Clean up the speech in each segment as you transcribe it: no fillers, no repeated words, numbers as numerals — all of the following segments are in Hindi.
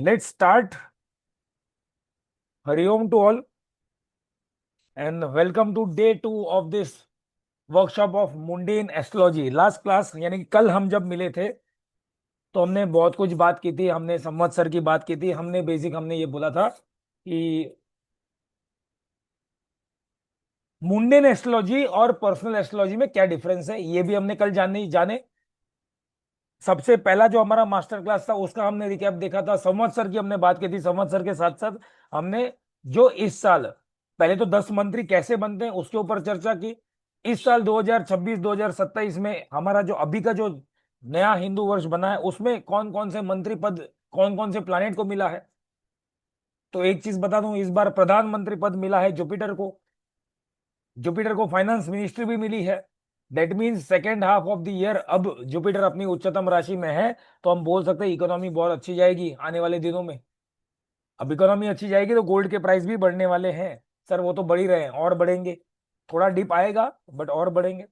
Let's start. Hariom to all and welcome to day 2 of this workshop of mundane astrology. Last class यानी कि कल हम जब मिले थे तो हमने बहुत कुछ बात की थी। हमने संवत्सर की बात की थी। हमने ये बोला था कि मुंडेन एस्ट्रोलॉजी और पर्सनल एस्ट्रोलॉजी में क्या डिफरेंस है, ये भी हमने कल जाने। सबसे पहला जो हमारा मास्टर क्लास था उसका हमने रिकैप देखा था। संवत्सर की हमने बात की थी। संवत्सर के साथ साथ हमने जो इस साल पहले तो 10 मंत्री कैसे बनते हैं उसके ऊपर चर्चा की। इस साल 2026-2027 में हमारा जो अभी का जो नया हिंदू वर्ष बना है उसमें कौन कौन से मंत्री पद कौन कौन से प्लानेट को मिला है। तो एक चीज बता दूं, इस बार प्रधानमंत्री पद मिला है जुपिटर को। जुपिटर को फाइनेंस मिनिस्ट्री भी मिली है। That means second half of the year अब जुपिटर अपनी उच्चतम राशि में है, तो हम बोल सकते हैं इकोनॉमी बहुत अच्छी जाएगी आने वाले दिनों में। अब इकोनॉमी अच्छी जाएगी तो गोल्ड के प्राइस भी बढ़ने वाले हैं। सर वो तो बढ़ ही रहे हैं और बढ़ेंगे। थोड़ा डिप आएगा बट और बढ़ेंगे।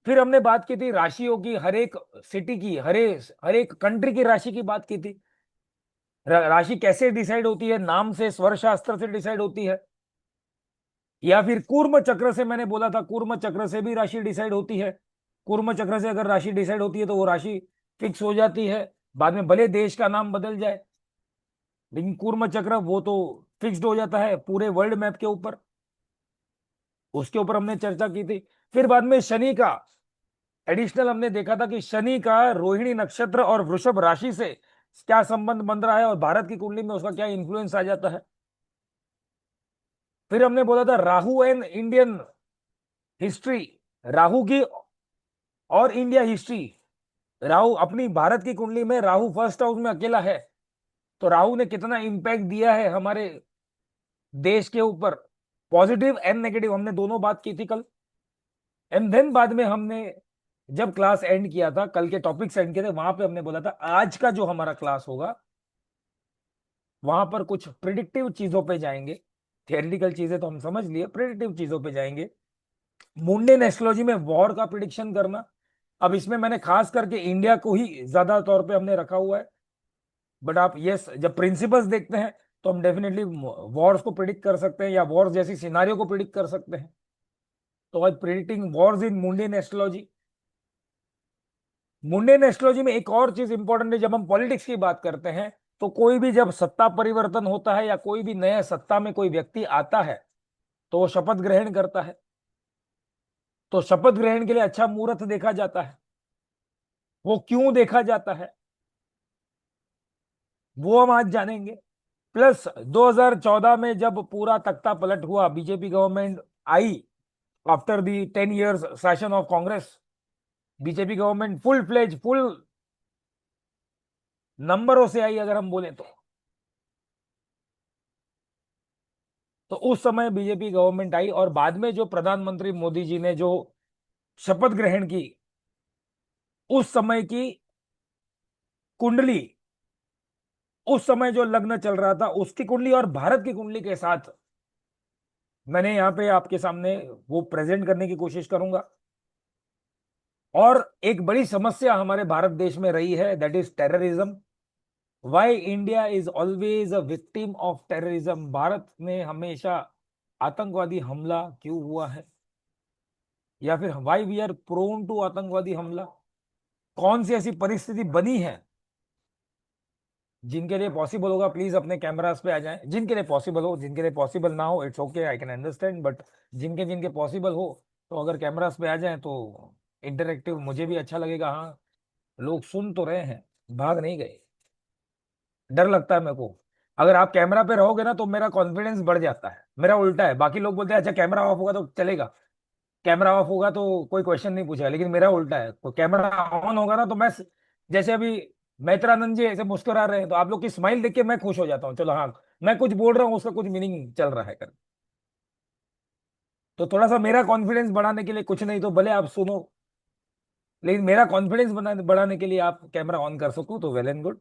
फिर हमने बात की थी राशियों की, हर एक सिटी की, हर एक कंट्री की राशि की बात की थी। राशि कैसे डिसाइड होती है? नाम से, स्वर शास्त्र से डिसाइड होती है, या फिर कूर्म चक्र से। मैंने बोला था कूर्म चक्र से भी राशि डिसाइड होती है। कूर्म चक्र से अगर राशि डिसाइड होती है तो वो राशि फिक्स हो जाती है, बाद में भले देश का नाम बदल जाए लेकिन कूर्म चक्र वो तो फिक्स्ड हो जाता है पूरे वर्ल्ड मैप के ऊपर। उसके ऊपर हमने चर्चा की थी। फिर बाद में शनि का एडिशनल हमने देखा था कि शनि का रोहिणी नक्षत्र और वृषभ राशि से क्या संबंध बन रहा है और भारत की कुंडली में उसका क्या इंफ्लुएंस आ जाता है। फिर हमने बोला था Rahu and Indian history, Rahu की और इंडिया हिस्ट्री। राहु अपनी भारत की कुंडली में राहु फर्स्ट हाउस में अकेला है, तो राहु ने कितना इंपैक्ट दिया है हमारे देश के ऊपर, पॉजिटिव एंड नेगेटिव, हमने दोनों बात की थी कल। एंड देन बाद में हमने जब क्लास एंड किया था, कल के टॉपिक्स एंड किए थे, वहां पे हमने बोला था आज का जो हमारा क्लास होगा वहां पर कुछ प्रिडिक्टिव चीजों पे जाएंगे। थियोरेटिकल चीजें तो हम समझ लिए, प्रिडिक्टिव चीजों पे जाएंगे। मुंडेन एस्ट्रोलॉजी में वॉर का प्रिडिक्शन करना। अब इसमें मैंने खास करके इंडिया को ही ज्यादा तौर पे हमने रखा हुआ है, बट आप यस जब प्रिंसिपल्स देखते हैं तो हम डेफिनेटली वॉर्स को प्रिडिक्ट कर सकते हैं या वॉर्स जैसी सिनारियो को प्रिडिक्ट कर सकते हैं। तो आज प्रिडिक्टिंग वॉर्स इन मुंडेन एस्ट्रोलॉजी। मुंडेन एस्ट्रोलॉजी में एक और चीज इंपॉर्टेंट है, जब हम पॉलिटिक्स की बात करते हैं तो कोई भी जब सत्ता परिवर्तन होता है या कोई भी नया सत्ता में कोई व्यक्ति आता है तो वो शपथ ग्रहण करता है। तो शपथ ग्रहण के लिए अच्छा मुहूर्त देखा जाता है। वो क्यों देखा जाता है वो हम आज जानेंगे। प्लस 2014 में जब पूरा तख्ता पलट हुआ, बीजेपी गवर्नमेंट आई after the 10 years session of Congress, BJP government full fledge full नंबरों से आई अगर हम बोले तो उस समय बीजेपी गवर्नमेंट आई और बाद में जो प्रधानमंत्री मोदी जी ने जो शपथ ग्रहण की, उस समय की कुंडली, उस समय जो लग्न चल रहा था उसकी कुंडली और भारत की कुंडली के साथ मैंने यहाँ पे आपके सामने वो प्रेजेंट करने की कोशिश करूंगा। और एक बड़ी समस्या हमारे भारत देश में रही है, that is terrorism. Why India is always a victim of terrorism? Bharat में हमेशा आतंकवादी हमला क्यों हुआ है, या फिर why we are prone to आतंकवादी हमला? कौन सी ऐसी परिस्थिति बनी है? जिनके लिए पॉसिबल होगा प्लीज अपने कैमरास पे आ जाएं। जिनके लिए पॉसिबल हो, जिनके लिए पॉसिबल ना हो it's okay, I can understand, but जिनके जिनके पॉसिबल हो तो अगर कैमरास पे आ जाएं तो इंटरेक्टिव मुझे भी अच्छा लगेगा। हाँ, लोग सुन तो रहे हैं, भाग नहीं गए। डर लगता है मेरे को, अगर आप कैमरा पे रहोगे ना तो मेरा कॉन्फिडेंस बढ़ जाता है। मेरा उल्टा है, बाकी लोग बोलते हैं अच्छा कैमरा ऑफ होगा तो चलेगा, कैमरा ऑफ होगा तो कोई क्वेश्चन नहीं पूछेगा, लेकिन मेरा उल्टा है, तो कैमरा ऑन होगा ना तो मैं जैसे अभी मैत्रानंद जी ऐसे मुस्कुरा रहे हैं तो आप लोग की स्माइल देख के मैं खुश हो जाता हूँ, चलो हाँ मैं कुछ बोल रहा हूँ उसका कुछ मीनिंग चल रहा है कर। तो थोड़ा सा मेरा कॉन्फिडेंस बढ़ाने के लिए, कुछ नहीं तो भले आप सुनो, लेकिन मेरा कॉन्फिडेंस बढ़ाने के लिए आप कैमरा ऑन कर सको तो वेल एंड गुड।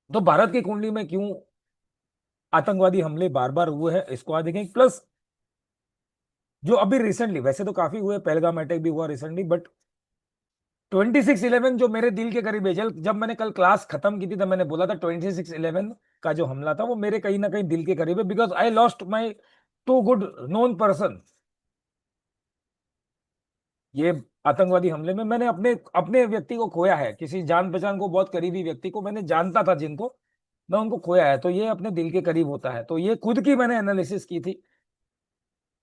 तो भारत की कुंडली में क्यों आतंकवादी हमले बार बार हुए हैं इसको आज देखें। प्लस जो अभी रिसेंटली, वैसे तो काफी हुए, पहलगाम अटैक भी हुआ रिसेंटली, बट 26/11 जो मेरे दिल के करीब है, जब मैंने कल क्लास खत्म की थी तब मैंने बोला था 26/11 का जो हमला था वो मेरे कहीं ना कहीं दिल के करीब है, because I lost my two good known person. ये आतंकवादी हमले में मैंने अपने अपने व्यक्ति को खोया है, किसी जान पहचान को, बहुत करीबी व्यक्ति को मैंने जानता था जिनको, मैं उनको खोया है, तो ये अपने दिल के करीब होता है। तो ये खुद की मैंने एनालिसिस की थी,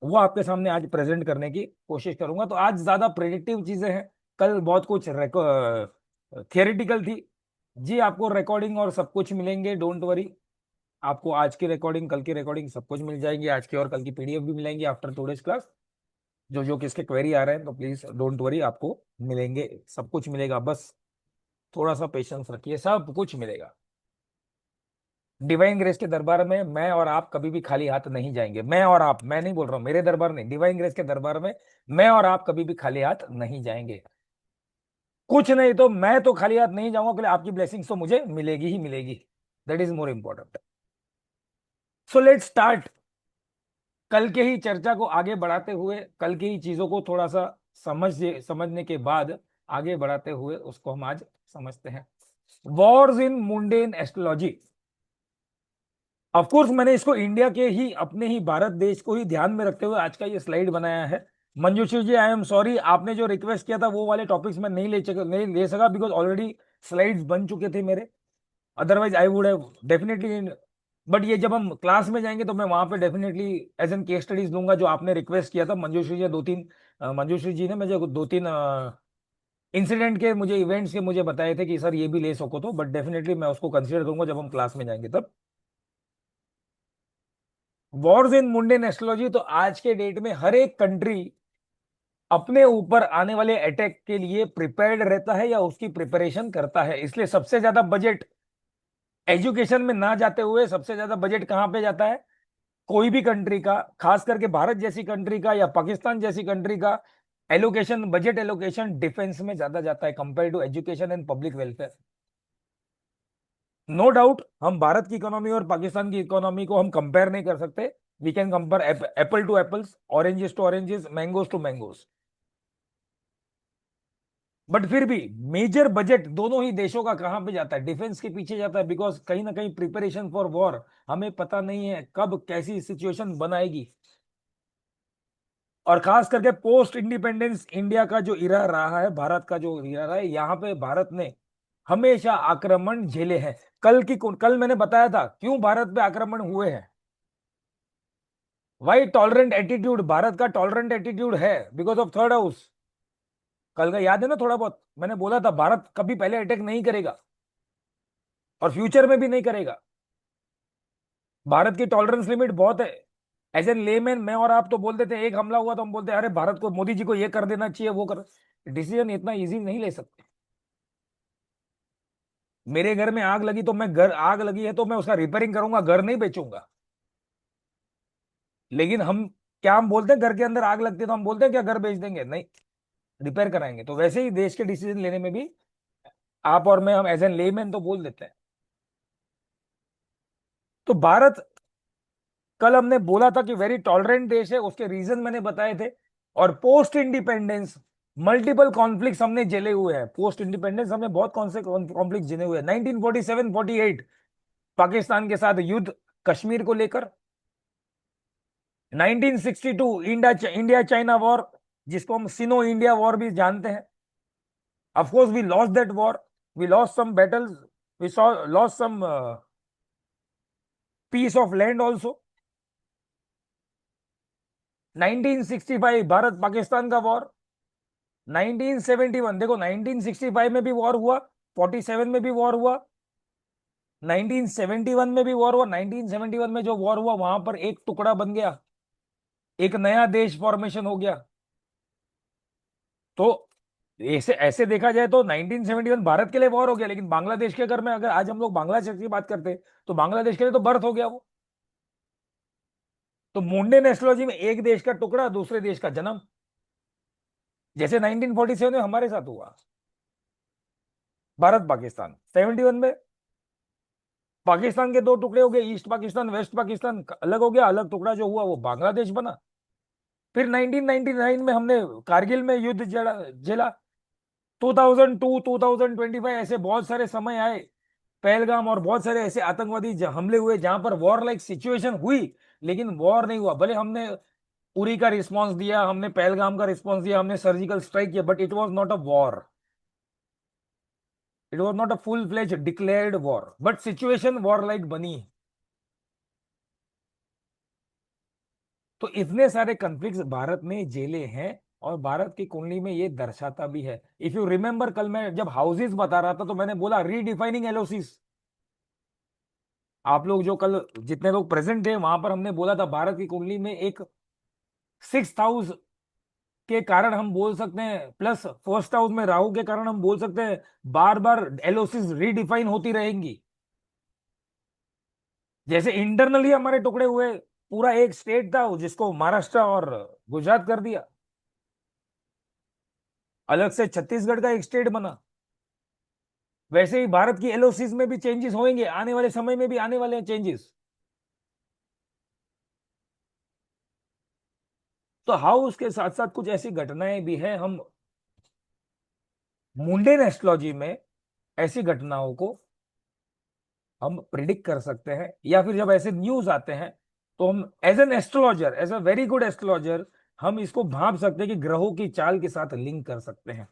वो आपके सामने आज प्रेजेंट करने की कोशिश करूंगा। तो आज ज्यादा प्रेडिक्टिव चीजें हैं, कल बहुत कुछ थियोरिटिकल थी। जी आपको रिकॉर्डिंग और सब कुछ मिलेंगे, डोंट वरी। आपको आज की रिकॉर्डिंग, कल की रिकॉर्डिंग सब कुछ मिल जाएगी, आज की और कल की पीडीएफ भी मिलेंगी आफ्टर टुडेज क्लास। जो जो किसके क्वेरी आ रहे हैं तो प्लीज डोंट वरी, आपको मिलेंगे, सब कुछ मिलेगा, बस थोड़ा सा पेशेंस रखिए, सब कुछ मिलेगा। डिवाइन ग्रेस के दरबार में मैं और आप कभी भी खाली हाथ नहीं जाएंगे। मैं और आप, मैं नहीं बोल रहा हूं मेरे दरबार नहीं, डिवाइन ग्रेस के दरबार में मैं और आप कभी भी खाली हाथ नहीं जाएंगे। कुछ नहीं तो मैं तो खाली हाथ नहीं जाऊंगा, क्योंकि आपकी ब्लेसिंग्स तो मुझे मिलेगी ही मिलेगी। That is more important. So let's start. कल के ही चर्चा को आगे बढ़ाते हुए, कल की ही चीजों को थोड़ा सा समझने के बाद आगे बढ़ाते हुए उसको हम आज समझते हैं। Wars in mundane astrology. Of course मैंने इसको इंडिया के ही, अपने ही भारत देश को ही ध्यान में रखते हुए आज का ये स्लाइड बनाया है। मंजूश्री जी, आई एम सॉरी, आपने जो रिक्वेस्ट किया था वो वाले टॉपिक्स में नहीं ले सका, बिकॉज ऑलरेडी स्लाइड्स बन चुके थे मेरे। Otherwise I would have definitely. But ये जब हम क्लास में जाएंगे तो मैं वहां पे definitely as an case studies दूंगा, जो आपने रिक्वेस्ट किया था मंजूश्री जी, मंजूश्री जी ने मुझे दो तीन इंसिडेंट के, मुझे इवेंट्स के मुझे बताए थे कि सर ये भी ले सको, तो बट डेफिनेटली मैं उसको कंसिडर करूंगा जब हम क्लास में जाएंगे तब। वॉर्स इन मुंडेन एस्ट्रोलॉजी, तो आज के डेट में हर एक कंट्री अपने ऊपर आने वाले अटैक के लिए प्रिपेयर्ड रहता है या उसकी प्रिपरेशन करता है, इसलिए सबसे ज्यादा बजट एजुकेशन में ना जाते हुए सबसे ज्यादा बजट कहां पे जाता है, कोई भी कंट्री का, खास करके भारत जैसी कंट्री का या पाकिस्तान जैसी कंट्री का एलोकेशन, बजट एलोकेशन डिफेंस में ज्यादा जाता है compare to education and public welfare. No doubt हम भारत की इकोनॉमी और पाकिस्तान की इकोनॉमी को हम कंपेयर नहीं कर सकते। We can compare apple to apples, oranges to oranges, mangoes to mangoes. But फिर भी मेजर बजट दोनों ही देशों का कहां पे जाता है, डिफेंस के पीछे जाता है, बिकॉज कहीं ना कहीं प्रिपरेशन फॉर वॉर, हमें पता नहीं है कब कैसी सिचुएशन बनाएगी। और खास करके पोस्ट इंडिपेंडेंस इंडिया का जो इरा रहा है, भारत का जो इरा रहा है, यहाँ पे भारत ने हमेशा आक्रमण झेले हैं। कल मैंने बताया था क्यों भारत पे आक्रमण हुए हैं। वाई टॉलरेंट एटीट्यूड, भारत का टॉलरेंट एटीट्यूड है बिकॉज ऑफ थर्ड हाउस। कल का याद है ना, थोड़ा बहुत मैंने बोला था भारत कभी पहले अटैक नहीं करेगा और फ्यूचर में भी नहीं करेगा। भारत की टॉलरेंस लिमिट बहुत है। एज एन लेमैन मैं और आप तो बोल देते हैं, एक हमला हुआ तो हम बोलते हैं अरे भारत को, मोदी जी को ये कर देना चाहिए, वो कर। डिसीजन इतना इजी नहीं ले सकते। मेरे घर में आग लगी तो मैं, घर आग लगी है तो मैं उसका रिपेयरिंग करूंगा, घर नहीं बेचूंगा। लेकिन हम क्या, हम बोलते हैं घर के अंदर आग लगती है तो हम बोलते हैं क्या घर बेच देंगे, नहीं, रिपेयर कराएंगे। तो वैसे ही देश के डिसीजन लेने में भी आप और मैं, हम एज एन लेमैन तो बोल देते हैं। तो भारत, कल हमने बोला था कि वेरी टॉलरेंट देश है, उसके रीजन मैंने बताए थे। और पोस्ट इंडिपेंडेंस मल्टीपल कॉन्फ्लिक्ट्स हमने झेले हुए हैं, पोस्ट इंडिपेंडेंस हमने बहुत कौन से कॉन्फ्लिक्ट झेले हुए हैं। 1947-48 पाकिस्तान के साथ युद्ध कश्मीर को लेकर, 1962 इंडिया चाइना वॉर, जिसको हम सिनो इंडिया वॉर भी जानते हैं। Of course we lost that war, we lost some battles, we lost some piece of land also. 1965 Bharat Pakistan का वॉर, 1971 देखो, 1965 में भी वॉर हुआ, 47 में भी वॉर हुआ, 1971 में भी वॉर हुआ। 1971 में जो वॉर हुआ वहां पर एक टुकड़ा बन गया, एक नया देश फॉर्मेशन हो गया। तो ऐसे ऐसे देखा जाए तो 1971 भारत के लिए वॉर हो गया, लेकिन बांग्लादेश के, अगर मैं, अगर आज हम लोग बांग्लादेश की बात करते तो बांग्लादेश के लिए तो बर्थ हो गया वो। तो मुंडेन एस्ट्रोलॉजी में एक देश का टुकड़ा, दूसरे देश का जन्म, जैसे 1947 में हमारे साथ हुआ। भारत पाकिस्तान 71 में पाकिस्तान के दो टुकड़े हो गए, ईस्ट पाकिस्तान वेस्ट पाकिस्तान अलग हो गया, अलग टुकड़ा जो हुआ वो बांग्लादेश बना। फिर 1999 में हमने कारगिल में युद्ध झेला। 2002 2025 ऐसे बहुत सारे समय आए, पहलगाम और बहुत सारे ऐसे आतंकवादी हमले हुए जहां पर वॉर लाइक सिचुएशन हुई, लेकिन वॉर नहीं हुआ। भले हमने उरी का रिस्पांस दिया, हमने पहलगाम का रिस्पांस दिया, हमने सर्जिकल स्ट्राइक किया, but it was not a war, it was not a full fledge declared war, but situation war like बनी। तो इतने सारे कॉन्फ्लिक्ट्स भारत में जेले हैं, और भारत की कुंडली में ये दर्शाता भी है। इफ यू रिमेंबर, कल मैं जब हाउसेस बता रहा था तो मैंने बोला रीडिफाइनिंग एलओसीज। आप लोग जो कल जितने लोग प्रेजेंट थे वहां पर हमने बोला था भारत की कुंडली में एक 6th हाउस के कारण हम बोल सकते हैं, प्लस फर्स्ट हाउस में राहु के कारण हम बोल सकते हैं बार बार एलओसीज रीडिफाइन होती रहेंगी। जैसे इंटरनली हमारे टुकड़े हुए, पूरा एक स्टेट था जिसको महाराष्ट्र और गुजरात कर दिया, अलग से छत्तीसगढ़ का एक स्टेट बना। वैसे ही भारत की एलओसीज में भी चेंजेस होंगे, आने वाले समय में भी आने वाले हैं चेंजेस। तो हाउस के साथ साथ कुछ ऐसी घटनाएं भी हैं, हम मुंडेन एस्ट्रोलॉजी में ऐसी घटनाओं को हम प्रिडिक्ट कर सकते हैं, या फिर जब ऐसे न्यूज आते हैं तो हम as an astrologer, as a very good astrologer, हम इसको भाप सकते हैं कि ग्रहों की चाल के साथ लिंक कर सकते हैं।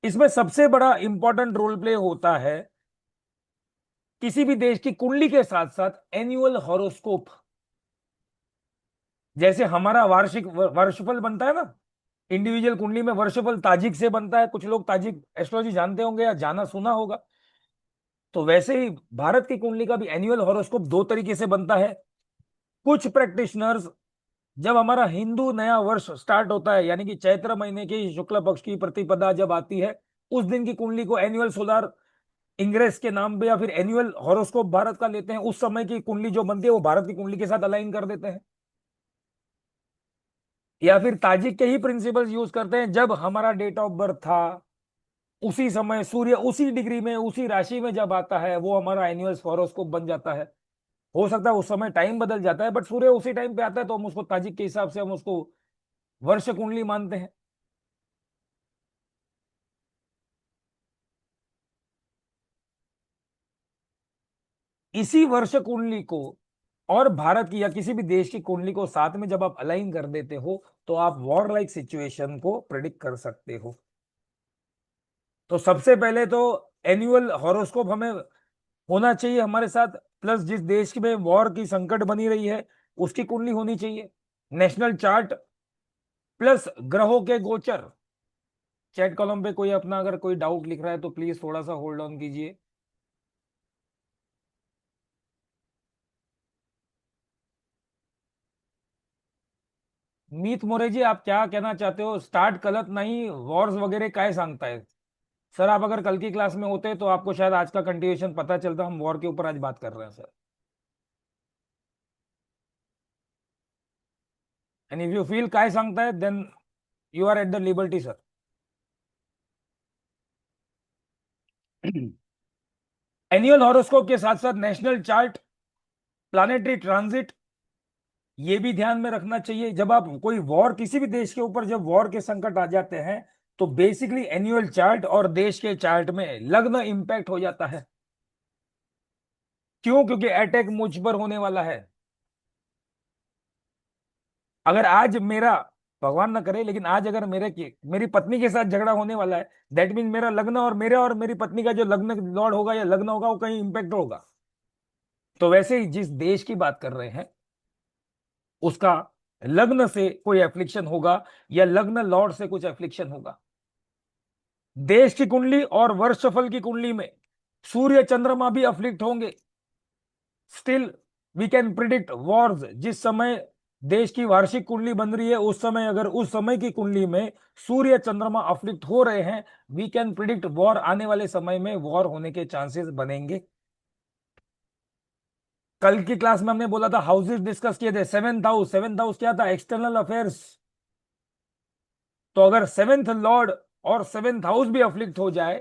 इसमें सबसे बड़ा इंपॉर्टेंट रोल प्ले होता है किसी भी देश की कुंडली के साथ साथ एनुअल हॉरोस्कोप। जैसे हमारा वार्षिक वर्षफल बनता है ना, इंडिविजुअल कुंडली में वर्षफल ताजिक से बनता है, कुछ लोग ताजिक एस्ट्रोलॉजी जानते होंगे या जाना सुना होगा। तो वैसे ही भारत की कुंडली का भी एनुअल हॉरोस्कोप दो तरीके से बनता है। कुछ प्रैक्टिशनर्स, जब हमारा हिंदू नया वर्ष स्टार्ट होता है, यानी कि चैत्र महीने की शुक्ल पक्ष की प्रतिपदा जब आती है, उस दिन की कुंडली को एनुअल सोलर इंग्रेस के नाम पे या फिर एनुअल हॉरोस्कोप भारत का लेते हैं। उस समय की कुंडली जो बनती है वो भारत की कुंडली के साथ अलाइन कर देते हैं। या फिर ताजिक के ही प्रिंसिपल्स यूज करते हैं, जब हमारा डेट ऑफ बर्थ था उसी समय सूर्य उसी डिग्री में उसी राशि में जब आता है, वो हमारा एनुअल हॉरोस्कोप बन जाता है। हो सकता है उस समय टाइम बदल जाता है, बट सूर्य उसी टाइम पे आता है तो हम उसको ताजिक के हिसाब से हम उसको वर्ष कुंडली मानते हैं। इसी वर्ष कुंडली को और भारत की या किसी भी देश की कुंडली को साथ में जब आप अलाइन कर देते हो, तो आप वॉर लाइक सिचुएशन को प्रिडिक्ट कर सकते हो। तो सबसे पहले तो एनुअल हॉरोस्कोप हमें होना चाहिए हमारे साथ, प्लस जिस देश में वॉर की संकट बनी रही है उसकी कुंडली होनी चाहिए, नेशनल चार्ट, प्लस ग्रहों के गोचर। चैट कॉलम पे कोई अपना अगर कोई डाउट लिख रहा है तो प्लीज थोड़ा सा होल्ड ऑन कीजिए। मीत मोरे जी, आप क्या कहना चाहते हो? स्टार्ट कलत नहीं वॉर्स वगैरह काय सांगता है? सर आप अगर कल की क्लास में होते तो आपको शायद आज का कंटिन्यूएशन पता चलता। हम वॉर के ऊपर आज बात कर रहे हैं sir. And if you feel काय सांगता है then you are at the liberty sir. Annual horoscope के साथ साथ नेशनल चार्ट, प्लानेटरी ट्रांजिट, ये भी ध्यान में रखना चाहिए। जब आप कोई वॉर किसी भी देश के ऊपर जब वॉर के संकट आ जाते हैं तो बेसिकली एनुअल चार्ट और देश के चार्ट में लग्न इंपैक्ट हो जाता है। क्यों? क्योंकि अटैक मुझ पर होने वाला है। अगर आज मेरा, भगवान ना करे, लेकिन आज अगर मेरी पत्नी के साथ झगड़ा होने वाला है, दैट मीन मेरा लग्न और मेरे और मेरी पत्नी का जो लग्न लॉर्ड होगा या लग्न होगा वो कहीं इंपैक्ट होगा। तो वैसे ही जिस देश की बात कर रहे हैं उसका लग्न से कोई एफ्लिक्शन होगा या लग्न लॉर्ड से कुछ एफ्लिक्शन होगा। देश की कुंडली और वर्षफल की कुंडली में सूर्य चंद्रमा भी अफ्लिक्ट होंगे। Still we can predict wars. जिस समय देश की वार्षिक कुंडली बन रही है उस समय, अगर उस समय की कुंडली में सूर्य चंद्रमा अफ्लिक्ट हो रहे हैं, वी कैन प्रिडिक्ट वॉर। आने वाले समय में वॉर होने के चांसेस बनेंगे। कल की क्लास में हमने बोला था हाउसेस डिस्कस किए थे। सेवेंथ हाउस क्या था? External affairs. तो अगर सेवेंथ लॉर्ड और सेवेंथ हाउस भी अफ्लिक्ट हो जाए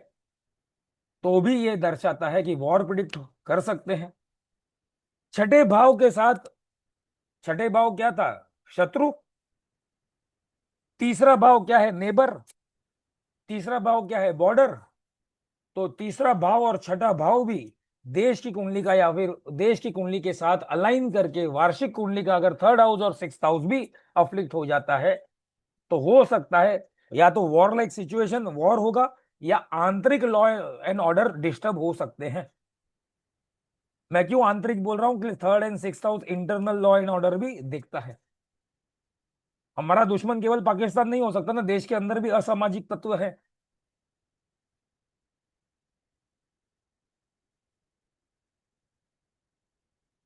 तो भी ये दर्शाता है कि वॉर प्रिडिक्ट कर सकते हैं। छठे भाव के साथ, छठे भाव क्या था? शत्रु। तीसरा भाव क्या है? नेबर। तीसरा भाव क्या है? बॉर्डर। तो तीसरा भाव और छठा भाव भी देश की कुंडली का या फिर देश की कुंडली के साथ अलाइन करके वार्षिक कुंडली का अगर थर्ड हाउस और सिक्स्थ हाउस भी अफ्लिक्ट हो जाता है तो हो सकता है या तो वॉर लाइक सिचुएशन, वॉर होगा, या आंतरिक लॉ एंड ऑर्डर डिस्टर्ब हो सकते हैं। मैं क्यों आंतरिक बोल रहा हूं कि third and sixth house internal law and order भी देखता है। हमारा दुश्मन केवल पाकिस्तान नहीं हो सकता ना, देश के अंदर भी असामाजिक तत्व है।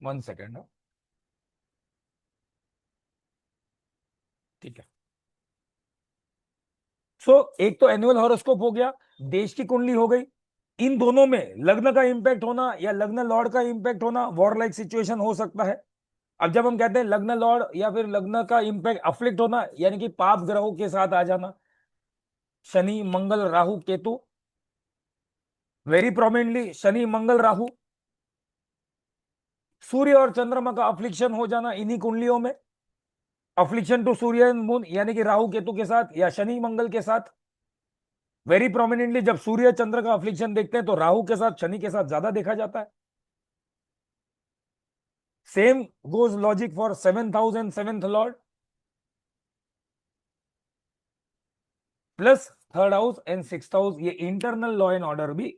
1 सेकेंड। ठीक है। सो एक तो एनुअल हॉरोस्कोप हो गया, देश की कुंडली हो गई। इन दोनों में लग्न का इंपैक्ट होना या लग्न लॉर्ड का इंपैक्ट होना वॉर लाइक सिचुएशन हो सकता है। अब जब हम कहते हैं लग्न लॉर्ड या फिर लग्न का इंपैक्ट अफ्लिक्ट होना, यानी कि पाप ग्रहों के साथ आ जाना, शनि मंगल राहु केतु, वेरी प्रोमिनेंटली शनि मंगल राहु, सूर्य और चंद्रमा का अफ्लिक्शन हो जाना इन्हीं कुंडलियों में, affliction to Surya and moon, यानी कि राहु केतु के साथ या शनि मंगल के साथ। वेरी प्रोमिनेंटली जब सूर्य चंद्र का अफ्लिक्शन देखते हैं तो राहु के साथ शनि के साथ ज्यादा देखा जाता है। Same goes logic for seventh house and seventh Lord, plus third house and sixth house, ये इंटरनल लॉ एंड ऑर्डर भी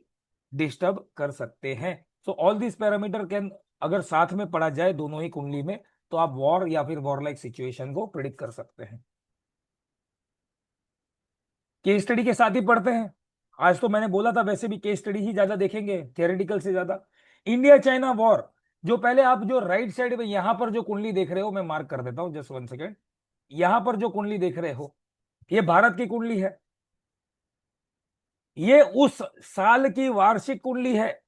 डिस्टर्ब कर सकते हैं। So all this parameter can, अगर साथ में पढ़ा जाए दोनों ही कुंडली में, तो आप वॉर या फिर वॉर लाइक सिचुएशन को प्रिडिक्ट कर सकते हैं। केस स्टडी के साथ ही पढ़ते हैं। आज तो मैंने बोला था वैसे भी केस स्टडी ही ज्यादा देखेंगे थियोरेटिकल से ज्यादा। इंडिया चाइना वॉर, जो पहले आप जो राइट साइड में यहां पर जो कुंडली देख रहे हो, मैं मार्क कर देता हूं, जस्ट 1 सेकेंड। यहां पर जो कुंडली देख रहे हो, ये भारत की कुंडली है। ये उस साल की वार्षिक कुंडली है,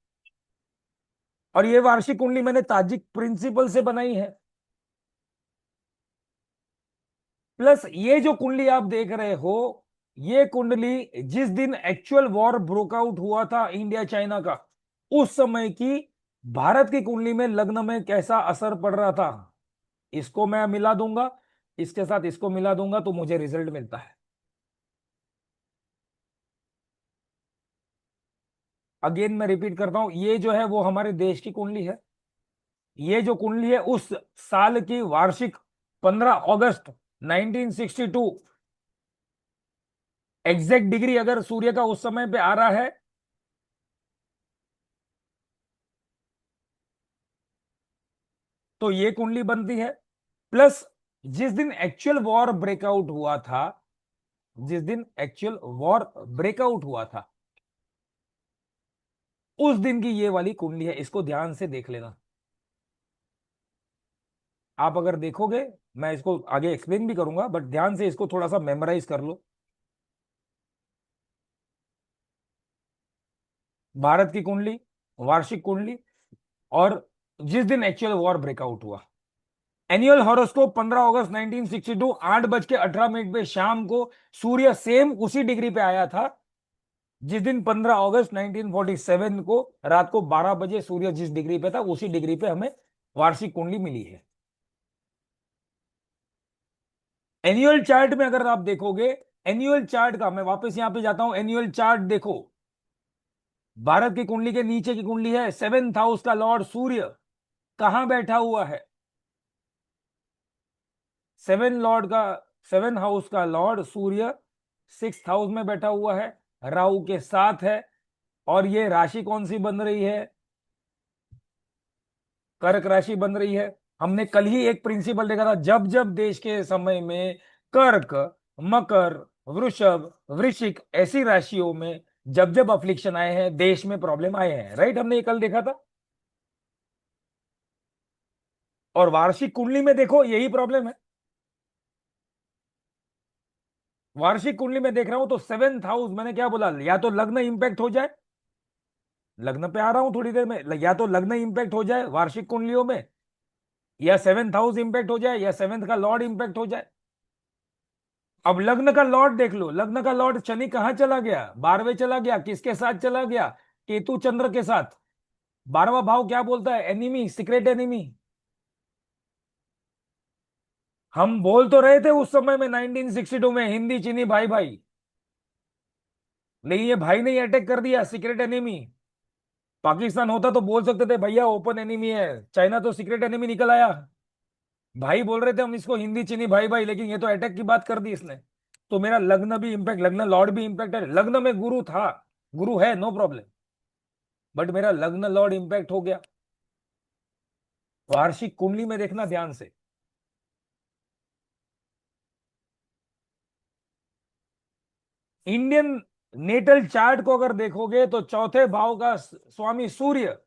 और ये वार्षिक कुंडली मैंने ताजिक प्रिंसिपल से बनाई है। प्लस ये जो कुंडली आप देख रहे हो, ये कुंडली जिस दिन एक्चुअल वॉर ब्रोकआउट हुआ था इंडिया चाइना का, उस समय की भारत की कुंडली में लग्न में कैसा असर पड़ रहा था, इसको मैं मिला दूंगा, इसके साथ इसको मिला दूंगा तो मुझे रिजल्ट मिलता है। अगेन मैं रिपीट करता हूं, ये जो है वो हमारे देश की कुंडली है। ये जो कुंडली है उस साल की वार्षिक 15 अगस्त 1962, एग्जैक्ट डिग्री अगर सूर्य का उस समय पे आ रहा है, तो ये कुंडली बनती है। प्लस जिस दिन एक्चुअल वॉर ब्रेकआउट हुआ था, जिस दिन एक्चुअल वॉर ब्रेकआउट हुआ था, उस दिन की ये वाली कुंडली है। इसको ध्यान से देख लेना। आप अगर देखोगे, मैं इसको आगे एक्सप्लेन भी करूंगा, बट ध्यान से इसको थोड़ा सा मेमोराइज कर लो। भारत की कुंडली, वार्षिक कुंडली, और जिस दिन एक्चुअल वॉर ब्रेकआउट हुआ। एनुअल हॉरोस्कोप 15 अगस्त 1962 8:18 पे शाम को सूर्य सेम उसी डिग्री पे आया था जिस दिन 15 अगस्त 1947 को रात को 12 बजे सूर्य जिस डिग्री पे था, उसी डिग्री पे हमें वार्षिक कुंडली मिली है। एनुअल चार्ट में अगर आप देखोगे, एनुअल चार्ट का मैं वापस यहां पे जाता हूं, एनुअल चार्ट देखो, भारत की कुंडली के नीचे की कुंडली है, सेवेंथ हाउस का लॉर्ड सूर्य कहां बैठा हुआ है? सेवन लॉर्ड का, सेवन हाउस का लॉर्ड सूर्य सिक्स हाउस में बैठा हुआ है, राहु के साथ है। और ये राशि कौन सी बन रही है? कर्क राशि बन रही है। हमने कल ही एक प्रिंसिपल देखा था, जब जब देश के समय में कर्क, मकर, वृषभ, वृश्चिक ऐसी राशियों में जब जब अफ्लिक्शन आए हैं, देश में प्रॉब्लम आए हैं, राइट? हमने ये कल देखा था। और वार्षिक कुंडली में देखो यही प्रॉब्लम है। वार्षिक कुंडली में देख रहा हूं तो सेवेंथ हाउस, मैंने क्या बोला, या तो लग्न इंपैक्ट हो जाए, लग्न पे आ रहा हूं थोड़ी देर में, या तो लग्न इंपैक्ट हो जाए वार्षिक कुंडलियों में, या सेवेंथ हाउस इंपैक्ट हो जाए, या सेवेंथ का लॉर्ड इंपैक्ट हो जाए। अब लग्न का लॉर्ड देख लो, लग्न का लॉर्ड शनि कहां चला गया? 12वें चला गया। किसके साथ चला गया? केतु चंद्र के साथ। 12वां भाव क्या बोलता है? Enemy, secret enemy. हम बोल तो रहे थे उस समय में 1962 में, हिंदी चीनी भाई भाई, नहीं, ये भाई ने अटैक कर दिया, सीक्रेट एनिमी। पाकिस्तान होता तो बोल सकते थे भैया ओपन एनिमी है, चाइना तो सीक्रेट एनिमी निकल आया। भाई बोल रहे थे हम इसको हिंदी चीनी भाई भाई, लेकिन ये तो अटैक की बात कर दी इसने। तो मेरा लग्न भी इम्पैक्ट, लग्न लॉर्ड भी इम्पैक्ट है, लग्न में गुरु था, गुरु है, नो प्रॉब्लम, बट मेरा लग्न लॉर्ड इम्पैक्ट हो गया। वार्षिक कुंडली में देखना ध्यान से। इंडियन नेटल चार्ट को अगर देखोगे तो चौथे भाव का स्वामी सूर्य,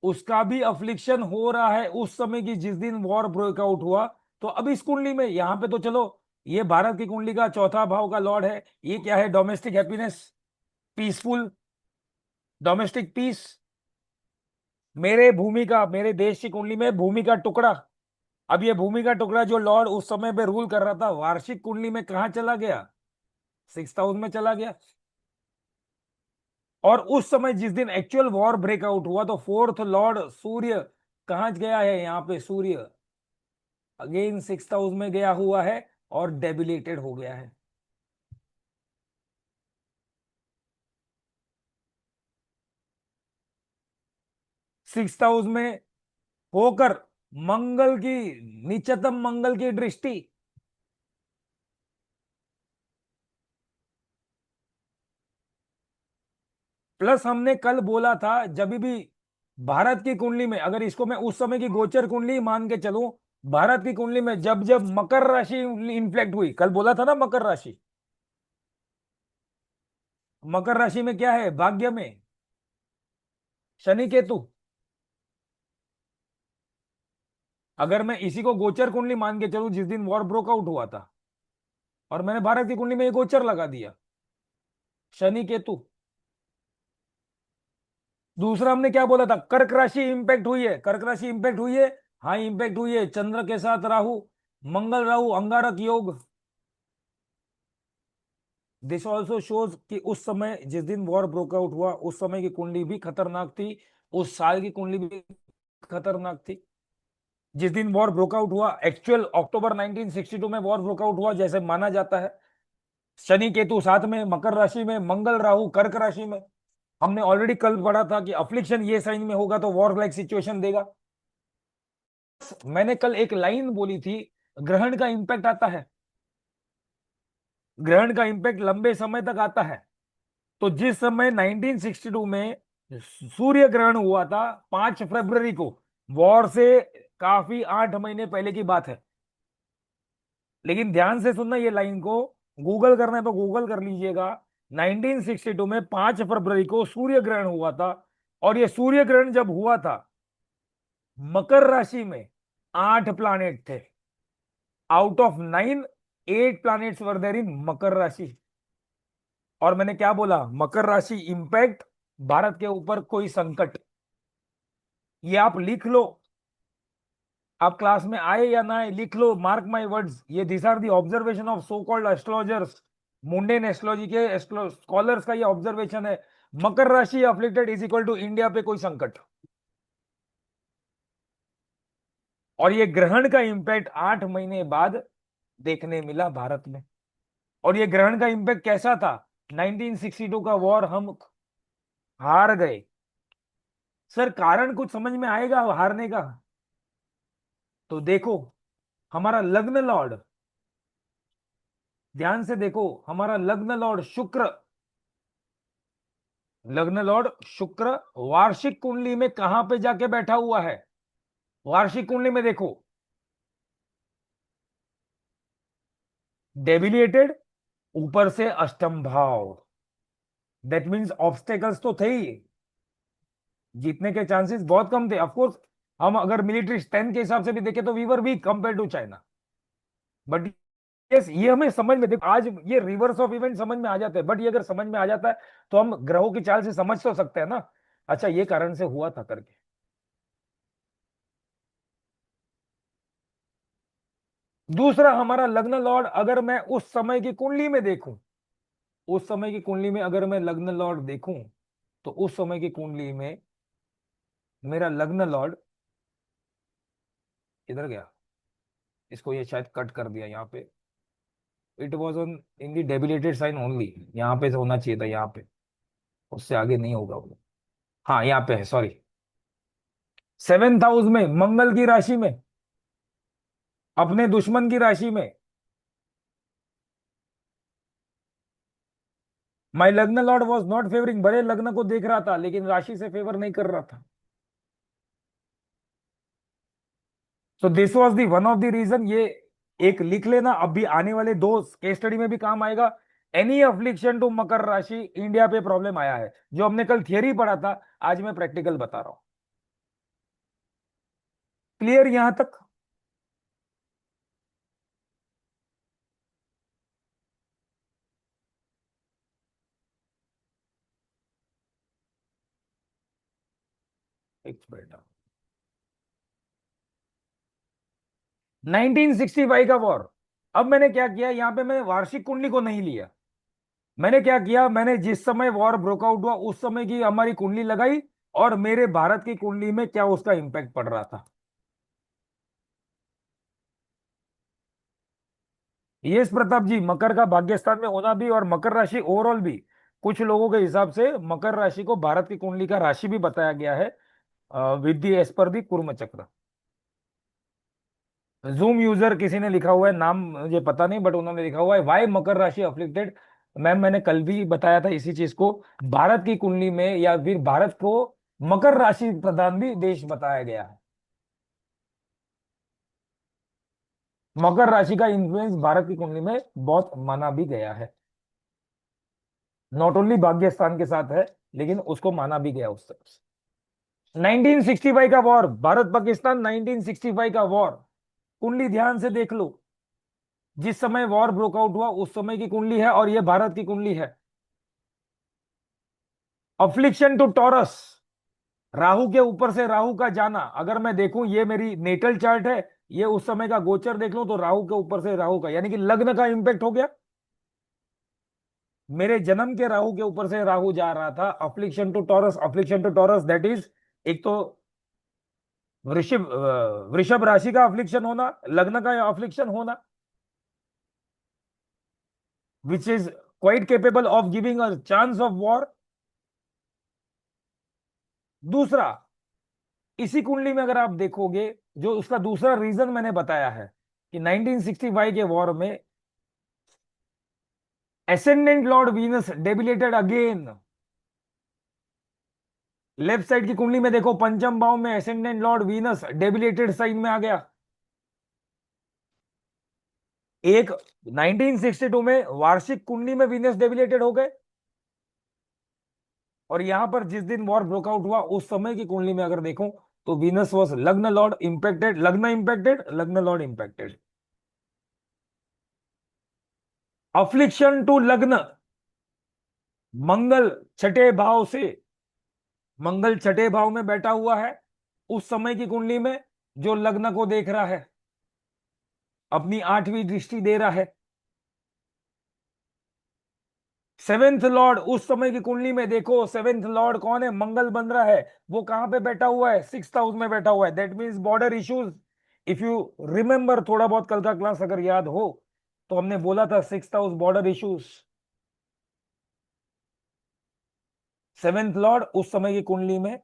उसका भी अफ्लिक्शन हो रहा है उस समय की जिस दिन वॉर ब्रेकआउट हुआ। तो अब इस कुंडली में यहां पे तो चलो, ये भारत की कुंडली का चौथा भाव का लॉर्ड है, ये क्या है, domestic happiness, peaceful, domestic peace. मेरे भूमि का, मेरे देश की कुंडली में भूमि का टुकड़ा। अब ये भूमि का टुकड़ा जो लॉर्ड उस समय पे रूल कर रहा था, वार्षिक कुंडली में कहां चला गया, 6th हाउस में चला गया। और उस समय जिस दिन एक्चुअल वॉर ब्रेकआउट हुआ तो फोर्थ लॉर्ड सूर्य कहां गया है, यहां पे सूर्य अगेन 6th हाउस में गया हुआ है और डेबिलेटेड हो गया है। 6th हाउस में होकर मंगल की, नीचतम मंगल की दृष्टि। प्लस हमने कल बोला था जब भी भारत की कुंडली में, अगर इसको मैं उस समय की गोचर कुंडली मान के चलूं, भारत की कुंडली में जब जब मकर राशि इन्फ्लेक्ट हुई, कल बोला था ना मकर राशि, मकर राशि में क्या है, भाग्य में शनि केतु। अगर मैं इसी को गोचर कुंडली मान के चलूं जिस दिन वॉर ब्रोकआउट हुआ था, और मैंने भारत की कुंडली में एक गोचर लगा दिया, शनि केतु। दूसरा हमने क्या बोला था, कर्क राशि इंपैक्ट हुई है, कर्क राशि इंपैक्ट हुई है, हाँ इंपैक्ट हुई है, चंद्र के साथ राहु, मंगल राहु अंगारक योग। दिस ऑल्सो शोज कि उस समय जिस दिन वॉर ब्रोकआउट हुआ उस समय की कुंडली भी खतरनाक थी, उस साल की कुंडली भी खतरनाक थी। जिस दिन वॉर ब्रोकआउट हुआ, एक्चुअल अक्टूबर 1962 में वॉर ब्रोकआउट हुआ जैसे माना जाता है, शनि केतु साथ में, मकर राशि में, मंगल राहु कर्क राशि में। हमने ऑलरेडी कल पढ़ा था कि अफ्लिक्शन ये साइन में होगा तो वॉर लाइक सिचुएशन देगा। मैंने कल एक लाइन बोली थी, ग्रहण का इंपैक्ट आता है, ग्रहण का इंपैक्ट लंबे समय तक आता है। तो जिस समय 1962 में सूर्य ग्रहण हुआ था 5 फरवरी को, वॉर से काफी 8 महीने पहले की बात है। लेकिन ध्यान से सुनना ये लाइन को, गूगल करना है तो गूगल कर लीजिएगा। 1962 में 5 फरवरी को सूर्य ग्रहण हुआ था, और ये सूर्य ग्रहण जब हुआ था, मकर राशि में 8 प्लानेट थे, out of 9 8 planets were there in मकर राशि। और मैंने क्या बोला, मकर राशि इंपैक्ट, भारत के ऊपर कोई संकट। ये आप लिख लो, आप क्लास में आए या ना आए लिख लो, मार्क माय वर्ड्स, ये this are the observation of so called astrologers, mundane astrology के स्कॉलर्स का ये ऑब्जर्वेशन है। मकर राशि afflicted is equal to India पे कोई संकट। और ये ग्रहण का इंपैक्ट 8 महीने बाद देखने मिला भारत में। और ये ग्रहण का इंपैक्ट कैसा था, 1962 का वॉर हम हार गए। सर कारण कुछ समझ में आएगा हारने का? तो देखो, हमारा लग्न लॉर्ड, ध्यान से देखो, हमारा लग्न लॉर्ड शुक्र, लग्न लॉर्ड शुक्र वार्षिक कुंडली में कहां पे जाके बैठा हुआ है, वार्षिक कुंडली में देखो, डेबिलिएटेड, ऊपर से अष्टम भाव। दैट मींस ऑब्स्टेकल्स तो थे ही, जीतने के चांसेस बहुत कम थे। ऑफकोर्स हम अगर मिलिट्री स्ट्रेंथ के हिसाब से भी देखें तो we were weak compare to China, but yes ये हमें समझ में, देखो आज ये रिवर्स ऑफ इवेंट समझ में आ जाते हैं, बट ये अगर समझ में आ जाता है तो हम ग्रहों की चाल से समझ तो सकते हैं ना, अच्छा ये कारण से हुआ था करके। दूसरा, हमारा लग्न लॉर्ड अगर मैं उस समय की कुंडली में देखूं, उस समय की कुंडली में अगर मैं लग्न लॉर्ड देखूं, तो उस समय की कुंडली में मेरा लग्न लॉर्ड किधर गया, इसको ये शायद कट कर दिया यहाँ पे, it was on in the debilitated sign only, यहाँ पे होना चाहिए था, यहाँ पे, उससे आगे नहीं होगा वो। हाँ यहाँ पे है, सॉरी। 7th हाउस में, मंगल की राशि में, अपने दुश्मन की राशि में। माई लग्न लॉर्ड वॉज नॉट फेवरिंग, बड़े लग्न को देख रहा था लेकिन राशि से फेवर नहीं कर रहा था। So this was the one of the reason. ये एक लिख लेना, अभी आने वाले दो केस स्टडी में भी काम आएगा। एनी अफ्लिक्शन टू मकर राशि, इंडिया पे प्रॉब्लम आया है। जो हमने कल थियरी पढ़ा था, आज मैं प्रैक्टिकल बता रहा हूं। क्लियर यहां तक? एक बेटा, 1965 का वॉर। अब मैंने क्या किया, यहां पे मैंने वार्षिक कुंडली को नहीं लिया। मैंने क्या किया, मैंने जिस समय वॉर ब्रोकआउट हुआ उस समय की हमारी कुंडली लगाई, और मेरे भारत की कुंडली में क्या उसका इंपैक्ट पड़ रहा था। यश प्रताप जी, मकर का भाग्यस्थान में होना भी और मकर राशि ओवरऑल भी, कुछ लोगों के हिसाब से मकर राशि को भारत की कुंडली का राशि भी बताया गया है, विद दी एज पर दी कुर्म चक्र। जूम यूजर किसी ने लिखा हुआ है, नाम मुझे पता नहीं, बट उन्होंने लिखा हुआ है वाई मकर राशि अफ्लिक्टेड। मैम मैंने कल भी बताया था इसी चीज को। भारत की कुंडली में या फिर भारत को मकर राशि प्रधान भी देश बताया गया है। मकर राशि का इंफ्लुएंस भारत की कुंडली में बहुत माना भी गया है। नॉट ओनली भाग्य स्थान के साथ है, लेकिन उसको माना भी गया उस तरफ से। 1965 का वॉर, भारत पाकिस्तान 1965 का वॉर, कुंडली ध्यान से देख लो। जिस समय वॉर ब्रोकआउट हुआ उस समय की कुंडली है, और यह भारत की कुंडली है। अफ्लिक्शन टू टॉरस, राहु के ऊपर से राहु का जाना। अगर मैं देखूं, ये मेरी नेटल चार्ट है, ये उस समय का गोचर देख लूं, तो राहु के ऊपर से राहु का, यानी कि लग्न का इंपैक्ट हो गया। मेरे जन्म के राहु के ऊपर से राहु जा रहा था। Affliction to Taurus, affliction to Taurus that is, एक तो वृषभ राशि का अफ्लिक्शन होना, लग्न का अफ्लिक्शन होना, which is quite capable of giving a chance of war. दूसरा, इसी कुंडली में अगर आप देखोगे, जो उसका दूसरा रीजन मैंने बताया है कि 1965 के वॉर में ascendant lord Venus debilitated again. Left side की कुंडली में देखो, पंचम भाव में ascendant lord Venus debilitated sign में आ गया। एक 1962 में वार्षिक कुंडली में वीनस डेबिलेटेड हो गए, और यहां पर जिस दिन वॉर ब्रोकआउट हुआ उस समय की कुंडली में अगर देखूं, तो वीनस वॉज लग्न लॉर्ड इंपैक्टेड, लग्न इंपैक्टेड, लग्न लॉर्ड इंपैक्टेड। अफ्लिक्शन टू लग्न, मंगल छठे भाव से, मंगल छठे भाव में बैठा हुआ है उस समय की कुंडली में, जो लग्न को देख रहा है, अपनी 8वीं दृष्टि दे रहा है। 7th लॉर्ड उस समय की कुंडली में देखो, 7th लॉर्ड कौन है, मंगल बन रहा है। वो कहां पे बैठा हुआ है, 6th हाउस में बैठा हुआ है। That means border issues. If you remember, थोड़ा बहुत कल का क्लास अगर याद हो, तो हमने बोला था 6th house border issues. 7th Lord उस समय की कुंडली में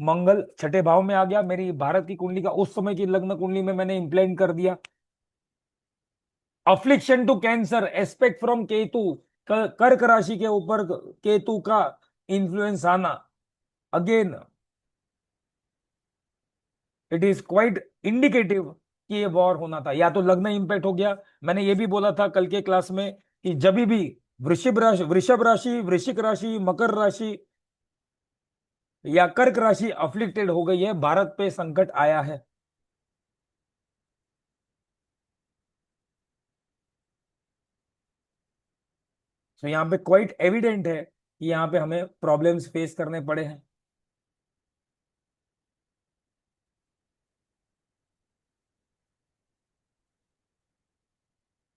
मंगल छठे भाव में आ गया। मेरी भारत की कुंडली का उस समय की लग्न कुंडली में मैंने इंप्लांट कर दिया। Affliction to cancer, aspect from Ketu, कर्क राशि के ऊपर केतु का इंफ्लुएंस आना। Again it is quite indicative कि ये वॉर होना था, या तो लग्न इंपैक्ट हो गया। मैंने ये भी बोला था कल के क्लास में कि जब भी वृषभ राशि, वृश्चिक राशि, मकर राशि या कर्क राशि अफ्लिक्टेड हो गई है, भारत पे संकट आया है। तो यहाँ पे क्वाइट एविडेंट है कि यहाँ पे हमें प्रॉब्लम्स फेस करने पड़े हैं।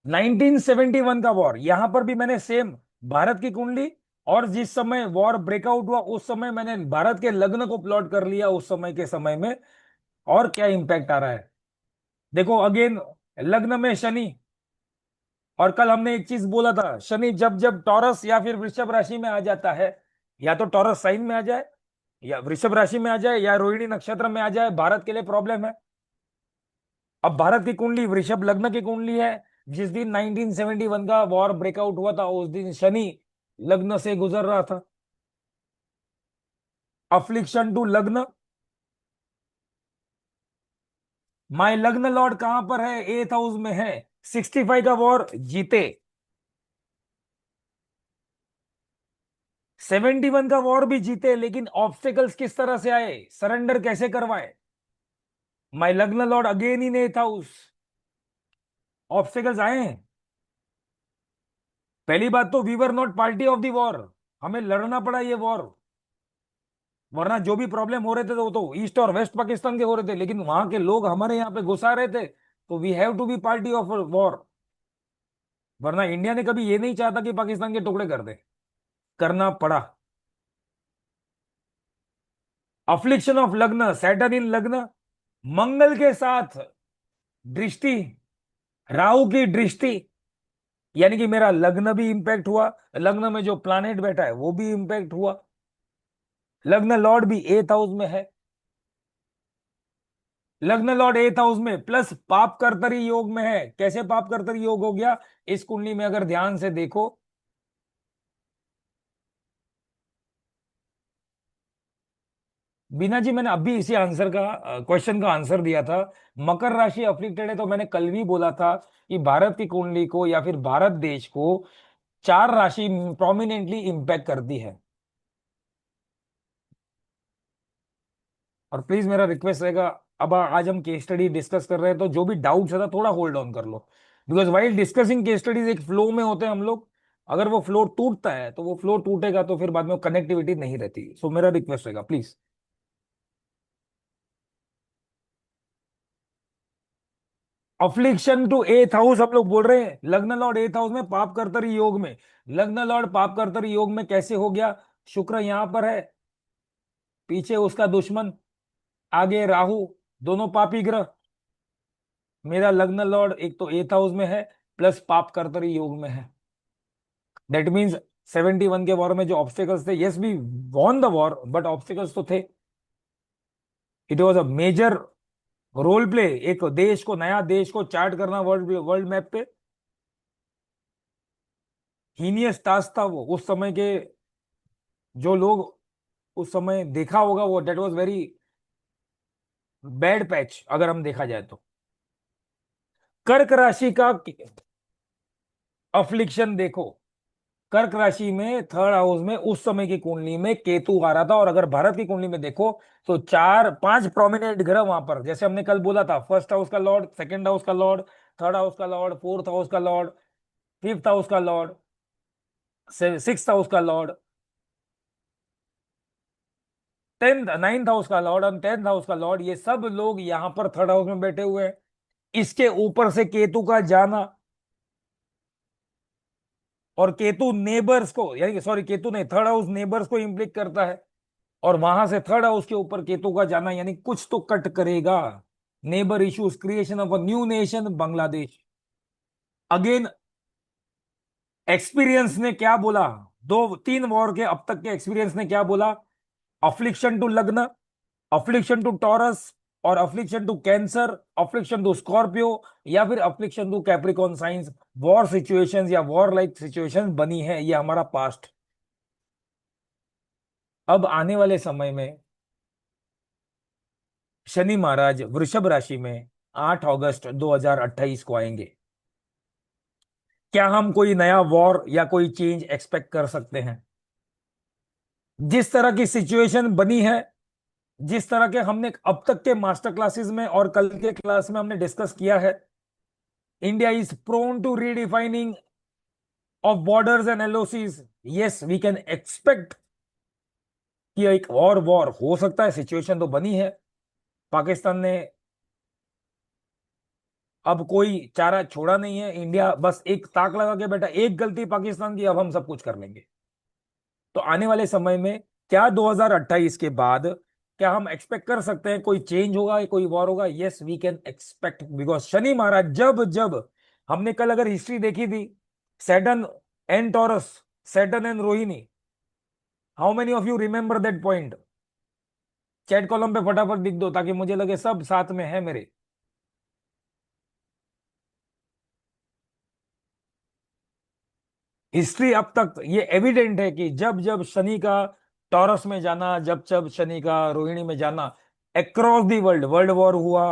1971 का वॉर, यहां पर भी मैंने सेम भारत की कुंडली, और जिस समय वॉर ब्रेकआउट हुआ उस समय मैंने भारत के लग्न को प्लॉट कर लिया उस समय के समय में, और क्या इंपैक्ट आ रहा है। देखो अगेन, लग्न में शनि, और कल हमने एक चीज बोला था, शनि जब जब टॉरस या फिर वृषभ राशि में आ जाता है, या तो टॉरस साइन में आ जाए, या वृषभ राशि में आ जाए, या रोहिणी नक्षत्र में आ जाए, भारत के लिए प्रॉब्लम है। अब भारत की कुंडली वृषभ लग्न की कुंडली है। जिस दिन 1971 का वॉर ब्रेकआउट हुआ था, उस दिन शनि लग्न से गुजर रहा था। अफ्लिक्शन टू लग्न, माय लग्न लॉर्ड कहां पर है? 8th हाउस में है। 65 का वॉर जीते, 71 का वॉर भी जीते, लेकिन ऑब्स्टेकल्स किस तरह से आए, सरेंडर कैसे करवाए? My lagna lord again in 8th house, obstacles आए हैं। पहली बात तो we were not party of the war, हमें लड़ना पड़ा ये वॉर, वरना जो भी प्रॉब्लम हो रहे थे तो वो तो ईस्ट और वेस्ट पाकिस्तान के हो रहे थे, लेकिन वहां के लोग हमारे यहाँ पे घुसा रहे थे, तो we have to be party of war. वरना इंडिया ने कभी ये नहीं चाहता कि पाकिस्तान के टुकड़े कर दे, करना पड़ा। अफ्लिक्शन ऑफ लग्न, सैटर्न इन लग्न, मंगल के साथ दृष्टि, राहु की दृष्टि, यानी कि मेरा लग्न भी इंपैक्ट हुआ, लग्न में जो प्लैनेट बैठा है वो भी इंपैक्ट हुआ, लग्न लॉर्ड भी 8th हाउस में है। लग्न लॉर्ड 8th हाउस में प्लस पाप कर्तरी योग में है। कैसे पाप कर्तरी योग हो गया? इस कुंडली में अगर ध्यान से देखो, बीना जी मैंने अभी इसी आंसर का क्वेश्चन का आंसर दिया था। मकर राशि अफ्लिक्टेड है, तो मैंने कल भी बोला था कि भारत की कुंडली को या फिर भारत देश को 4 राशि प्रोमिनेंटली इंपैक्ट करती है। और प्लीज मेरा रिक्वेस्ट रहेगा, अब आज हम केस स्टडी डिस्कस कर रहे हैं, तो जो भी डाउट्स है ना थोड़ा होल्ड ऑन कर लो, because while discussing case studies एक फ्लो में होते हैं हम लोग। अगर वो फ्लो टूटता है तो वो फ्लो टूटेगा, तो फिर बाद में कनेक्टिविटी नहीं रहती। सो मेरा रिक्वेस्ट रहेगा please. Affliction to 8th house हम लोग बोल रहे हैं, लग्न लॉर्ड 8th हाउस में पाप कर्तरी योग में। लग्न लॉर्ड पाप कर्तरी योग में कैसे हो गया? शुक्र यहां पर है, पीछे उसका दुश्मन, आगे राहु, दोनों पापी ग्रह। मेरा लग्न लॉर्ड एक तो 8th हाउस में है, प्लस पाप कर्तरी योग में है। दैट मीन्स 71 के वॉर में जो ऑब्स्टिकल्स थे, yes we won the war, but obstacles तो थे। It was a major role play, एक देश को, नया देश को चार्ट करना वर्ल्ड वर्ल्ड मैप पे, हीनियस टास्क था वो उस समय के। जो लोग उस समय देखा होगा, वो that was very bad patch, अगर हम देखा जाए तो। कर्क राशि का अफ्लिक्शन देखो, कर्क राशि में 3rd हाउस में उस समय की कुंडली में केतु आ रहा था। और अगर भारत की कुंडली में देखो, तो 4 5 प्रोमिनेंट ग्रह वहां पर, जैसे हमने कल बोला था, 1st हाउस का लॉर्ड, 2nd हाउस का लॉर्ड, 3rd हाउस का लॉर्ड, 4th हाउस का लॉर्ड, 5th हाउस का लॉर्ड, 6th हाउस का लॉर्ड, 9th हाउस का लॉर्ड और 10th हाउस का लॉर्ड, ये सब लोग यहाँ पर 3rd हाउस में बैठे हुए हैं। इसके ऊपर से केतु का जाना, और केतु नेबर्स को, यानी कि सॉरी केतु नहीं, 3rd हाउस नेबर्स को इंप्लिक करता है, और वहां से 3rd हाउस के ऊपर केतु का जाना, यानी कुछ तो कट करेगा। Neighbour issues, creation of a new nation Bangladesh. Again, experience ने क्या बोला, 2 3 वॉर के अब तक के एक्सपीरियंस ने क्या बोला? Affliction to lagna, affliction to Taurus, और affliction to cancer, affliction to Scorpio, या फिर affliction to Capricorn signs, war situations या वॉर लाइक सिचुएशंस बनी है। ये हमारा पास्ट। अब आने वाले समय में शनि महाराज वृषभ राशि में 8 अगस्त 2028 को आएंगे। क्या हम कोई नया वॉर या कोई चेंज एक्सपेक्ट कर सकते हैं? जिस तरह की सिचुएशन बनी है, जिस तरह के हमने अब तक के मास्टर क्लासेस में और कल के क्लास में हमने डिस्कस किया है, India is prone to redefining of borders and LOCs. Yes, we can expect कि एक और वॉर हो सकता है। सिचुएशन तो बनी है, पाकिस्तान ने अब कोई चारा छोड़ा नहीं है। इंडिया बस एक ताक लगा के बैठा, एक गलती पाकिस्तान की, अब हम सब कुछ कर लेंगे। तो आने वाले समय में क्या 2028 के बाद क्या हम एक्सपेक्ट कर सकते हैं कोई चेंज होगा, कोई वॉर होगा? Yes, we can expect, because Shani Maharaj जब जब, हमने कल अगर हिस्ट्री देखी थी, Saturn and Taurus, Saturn and Rohini, how many of you remember that point? Chat column पे फटाफट लिख दो ताकि मुझे लगे सब साथ में है मेरे। हिस्ट्री अब तक ये एविडेंट है कि जब जब शनि का टॉरस में जाना, जब जब शनि का रोहिणी में जाना, across the world world war हुआ।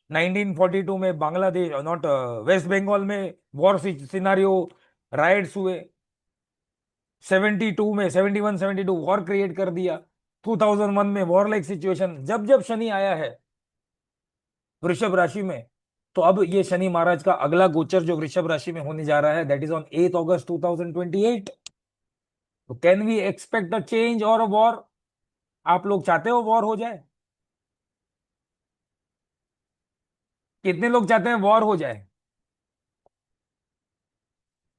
1942 में बांग्लादेश, नॉट वेस्ट बंगाल में वॉर सिनारियो, राइट्स हुए। 72 में, 71 72 वॉर क्रिएट कर दिया। 2001 में वॉर लाइक सिचुएशन। जब जब शनि आया है वृषभ राशि में, तो अब ये शनि महाराज का अगला गोचर जो वृषभ राशि में होने जा रहा है, दैट इज ऑन 8 अगस्त 2028। तो can we expect a change और अ वॉर? आप लोग चाहते हो वॉर हो जाए? कितने लोग चाहते हैं वॉर हो जाए?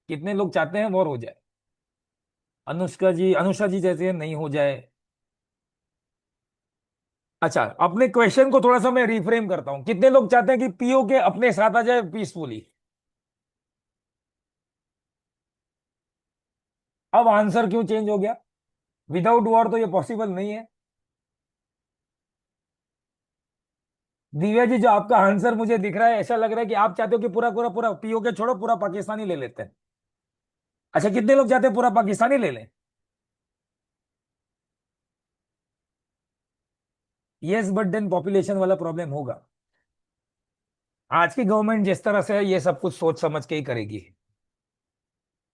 कितने लोग चाहते हैं वॉर हो जाए? अनुष्का जी, अनुषा जी जैसे हैं, नहीं हो जाए। अच्छा, अपने क्वेश्चन को थोड़ा सा मैं रिफ्रेम करता हूं। कितने लोग चाहते हैं कि पीओके अपने साथ आ जाए पीसफुली? अब आंसर क्यों चेंज हो गया? विदाउट वॉर तो ये पॉसिबल नहीं है। दिव्या जी, जो आपका आंसर मुझे दिख रहा है, ऐसा लग रहा है कि आप चाहते हो कि पूरा पूरा पूरा पीओके छोड़ो, पूरा पाकिस्तानी ले लेते हैं। अच्छा, कितने लोग चाहते हैं पूरा पाकिस्तानी ले लें? यस, बट देन पॉपुलेशन वाला प्रॉब्लम होगा। आज की गवर्नमेंट जिस तरह से है, ये सब कुछ सोच समझ के ही करेगी।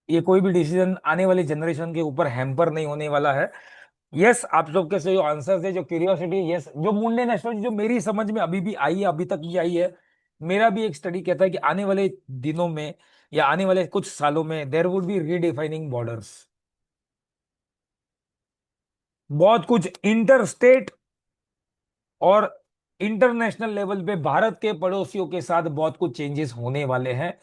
ये कोई भी डिसीजन आने वाली जनरेशन के ऊपर हैम्पर नहीं होने वाला है। यस, आप सबके से जो आंसर है, जो क्यूरियोसिटी, यस, जो मुंडेन एस्ट्रोलॉजी जो मेरी समझ में अभी भी आई है, अभी तक ये आई है, मेरा भी एक स्टडी कहता है कि आने वाले दिनों में या आने वाले कुछ सालों में there would be redefining borders. बहुत कुछ इंटर स्टेट और इंटरनेशनल लेवल पे भारत के पड़ोसियों के साथ बहुत कुछ चेंजेस होने वाले हैं।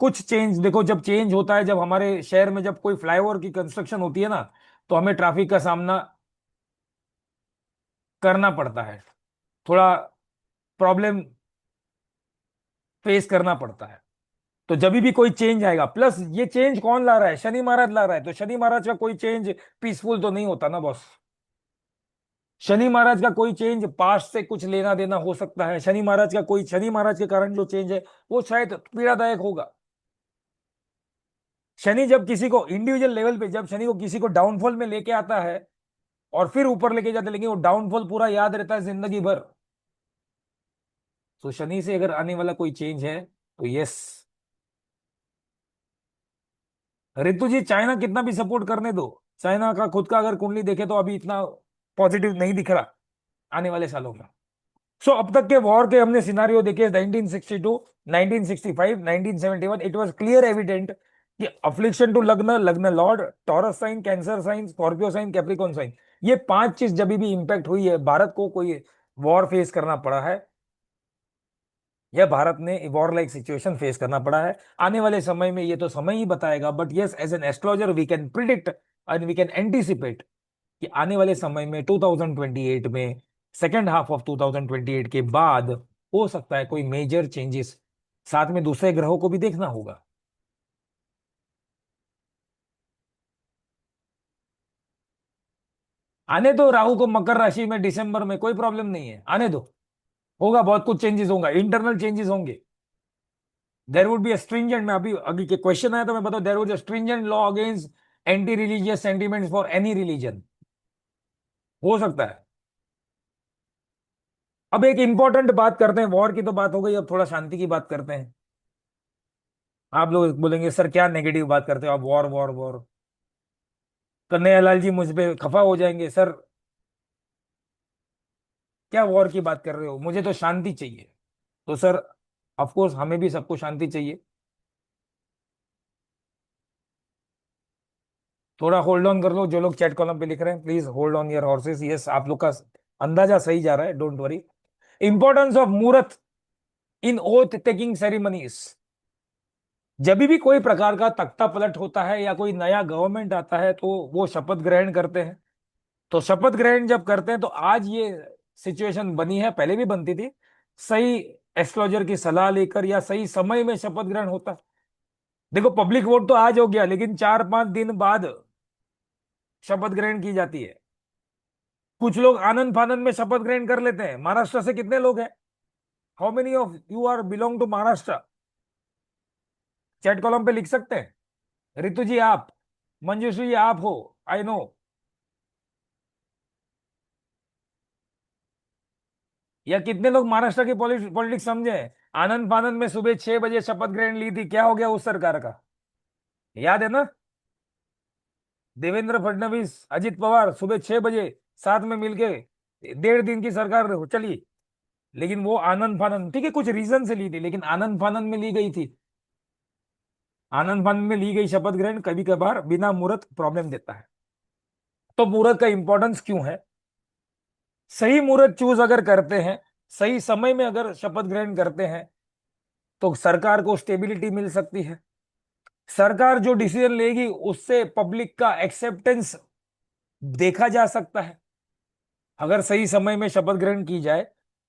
कुछ चेंज देखो, जब चेंज होता है, जब हमारे शहर में जब कोई फ्लाईओवर की कंस्ट्रक्शन होती है ना, तो हमें ट्रैफिक का सामना करना पड़ता है, थोड़ा प्रॉब्लम फेस करना पड़ता है। तो जब भी कोई चेंज आएगा, प्लस ये चेंज कौन ला रहा है? शनि महाराज ला रहा है। तो शनि महाराज का कोई चेंज पीसफुल तो नहीं होता ना बॉस। शनि महाराज का कोई चेंज पास्ट से कुछ लेना देना हो सकता है। शनि महाराज के कारण जो चेंज है वो शायद पीड़ादायक होगा। शनि जब किसी को इंडिविजुअल लेवल पे, जब शनि को किसी को डाउनफॉल में लेके आता है और फिर ऊपर लेके जाते हैं, लेकिन वो डाउनफॉल पूरा याद रहता है जिंदगी भर। तो शनि से अगर आने वाला कोई चेंज है तो यस। रितु जी, चाइना कितना भी सपोर्ट करने दो, चाइना का खुद का अगर कुंडली देखे तो अभी इतना पॉजिटिव नहीं दिख रहा आने वाले सालों में। सो अब तक के वॉर के हमने सिनारियो देखे, 1962, 1965, 1971, इट वाज क्लियर एविडेंट कि affliction to lagna, lagna lord, Taurus sign, cancer sign, Scorpio sign, Capricorn sign, ये पांच चीज जब भी इंपैक्ट हुई है, भारत को कोई वॉर फेस करना पड़ा है या भारत ने वॉर लाइक सिचुएशन फेस करना पड़ा है। आने वाले समय में ये तो समय ही बताएगा, but yes, as an astrologer we can predict and we can anticipate कि आने वाले समय में 2028 में, सेकेंड हाफ ऑफ 2028 के बाद हो सकता है कोई मेजर चेंजेस। साथ में दूसरे ग्रहों को भी देखना होगा। आने दो राहु को मकर राशि में दिसंबर में, कोई प्रॉब्लम नहीं है, आने दो। होगा, बहुत कुछ चेंजेस होगा, इंटरनल चेंजेस होंगे। देयर वुड बी स्ट्रिंजेंट, मैं अभी अभी के क्वेश्चन आया तो मैं बताऊं, there would stringent law against anti religious sentiments for any religion. हो सकता है। अब एक इंपॉर्टेंट बात करते हैं, वॉर की तो बात हो गई, अब थोड़ा शांति की बात करते हैं। आप लोग बोलेंगे सर क्या नेगेटिव बात करते हो आप, वॉर वॉर वॉर। कन्हैयालाल जी मुझ पे खफा हो जाएंगे सर, क्या वॉर की बात कर रहे हो, मुझे तो शांति चाहिए। तो सर, ऑफ कोर्स हमें भी सबको शांति चाहिए। थोड़ा होल्ड ऑन कर लो, जो लोग चैट कॉलम पे लिख रहे हैं, please hold on your horses. Yes, आप लोग का अंदाजा सही जा रहा है, डोंट वरी। इंपॉर्टेंस ऑफ मुहूर्त इन ओथ टेकिंग सेरेमनीज। जब भी कोई प्रकार का तख्ता पलट होता है या कोई नया गवर्नमेंट आता है, तो वो शपथ ग्रहण करते हैं। तो शपथ ग्रहण जब करते हैं तो आज ये सिचुएशन बनी है, पहले भी बनती थी, सही एस्ट्रोलॉजर की सलाह लेकर या सही समय में शपथ ग्रहण होता है। देखो पब्लिक वोट तो आज हो गया, लेकिन 4-5 दिन बाद शपथ ग्रहण की जाती है। कुछ लोग आनंद फानंद में शपथ ग्रहण कर लेते हैं। महाराष्ट्र से कितने लोग हैं? How many of you are belong to Maharashtra? Chat column पे लिख सकते हैं। रितु जी आप, मंजूश्री जी आप हो, आई नो। या कितने लोग महाराष्ट्र की पॉलिटिक्स समझे? आनंद फानंद में सुबह 6 बजे शपथ ग्रहण ली थी, क्या हो गया उस सरकार का? याद है ना? देवेंद्र फडणवीस, अजित पवार सुबह 6 बजे साथ में मिलके 1.5 दिन की सरकार चली। लेकिन वो आनंद फानंद, ठीक है, कुछ रीजन से ली थी, लेकिन आनंद फानंद में ली गई थी। आनंद फानंद में ली गई शपथ ग्रहण कभी कभार बिना मुहूर्त प्रॉब्लम देता है। तो मुहूर्त का इंपॉर्टेंस क्यों है? सही मुहूर्त चूज अगर करते हैं, सही समय में अगर शपथ ग्रहण करते हैं, तो सरकार को स्टेबिलिटी मिल सकती है। सरकार जो डिसीजन लेगी उससे पब्लिक का एक्सेप्टेंस देखा जा सकता है। अगर सही समय में शपथ ग्रहण की जाए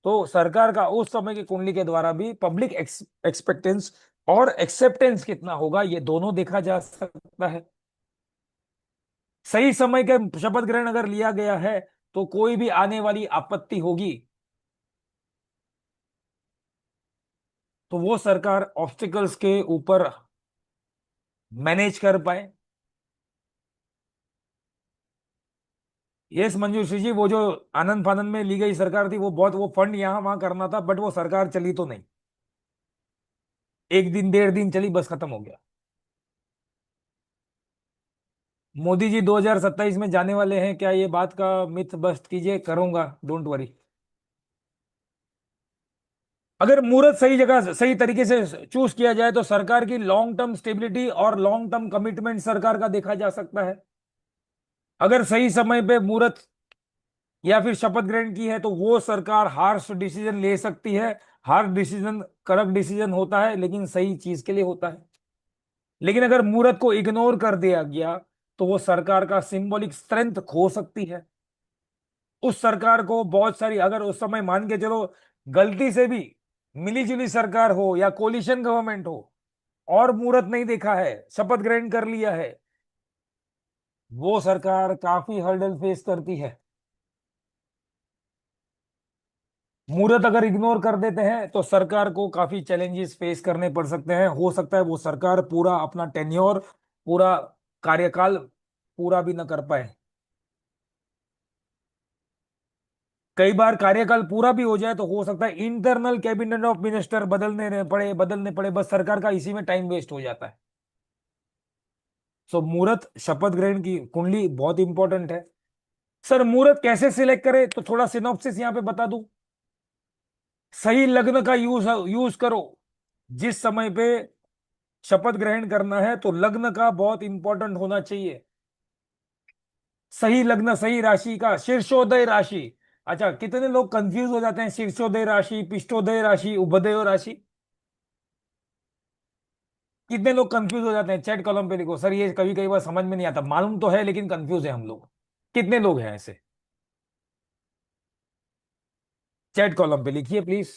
तो सरकार का उस समय की कुंडली के द्वारा भी पब्लिक एक्सपेक्टेंस और एक्सेप्टेंस कितना होगा, ये दोनों देखा जा सकता है। सही समय के शपथ ग्रहण अगर लिया गया है तो कोई भी आने वाली आपत्ति होगी तो वो सरकार ऑब्स्टिकल्स के ऊपर मैनेज कर पाए। यस मंजूश्री जी, वो जो आनंद फानंद में ली गई सरकार थी, वो बहुत, वो फंड यहां वहां करना था, बट वो सरकार चली तो नहीं। 1 दिन 1.5 दिन चली, बस खत्म हो गया। मोदी जी 2027 में जाने वाले हैं, क्या ये बात का मिथ बस्ट कीजिए, करूंगा, डोंट वरी। अगर मुहूर्त सही जगह सही तरीके से चूज किया जाए तो सरकार की लॉन्ग टर्म स्टेबिलिटी और लॉन्ग टर्म कमिटमेंट सरकार का देखा जा सकता है। अगर सही समय पे मुहूर्त या फिर शपथ ग्रहण की है तो वो सरकार हार्श डिसीजन ले सकती है। हार्श डिसीजन कड़क डिसीजन होता है, लेकिन सही चीज के लिए होता है। लेकिन अगर मुहूर्त को इग्नोर कर दिया गया तो वो सरकार का सिंबॉलिक स्ट्रेंथ खो सकती है। उस सरकार को बहुत सारी, अगर उस समय मान के चलो गलती से भी मिलीजुली सरकार हो या कोलिशन गवर्नमेंट हो और मुहूर्त नहीं देखा है, शपथ ग्रहण कर लिया है, वो सरकार काफी हर्डल फेस करती है। मुहूर्त अगर इग्नोर कर देते हैं तो सरकार को काफी चैलेंजेस फेस करने पड़ सकते हैं। हो सकता है वो सरकार पूरा अपना टेन्योर, पूरा कार्यकाल पूरा भी न कर पाए। कई बार कार्यकाल पूरा भी हो जाए तो हो सकता है इंटरनल कैबिनेट ऑफ मिनिस्टर बदलने पड़े, बस सरकार का इसी में टाइम वेस्ट हो जाता है। सो मुहूर्त शपथ ग्रहण की कुंडली बहुत इंपॉर्टेंट है। सर मुहूर्त कैसे सिलेक्ट करें, तो थोड़ा सिनॉप्सिस यहां पे बता दूं। सही लग्न का यूज यूज करो। जिस समय पे शपथ ग्रहण करना है तो लग्न का बहुत इंपॉर्टेंट होना चाहिए। सही लग्न, सही राशि का शीर्षोदय राशि। अच्छा, कितने लोग कंफ्यूज हो जाते हैं, शीर्षोदय राशि, पिष्टोदय राशि, उभोदय राशि। कितने लोग कंफ्यूज हो जाते हैं? चैट कॉलम पे लिखो, सर ये कभी कई बार समझ में नहीं आता, मालूम तो है लेकिन कंफ्यूज है हम लोग। कितने लोग हैं ऐसे? चैट कॉलम पे लिखिए please.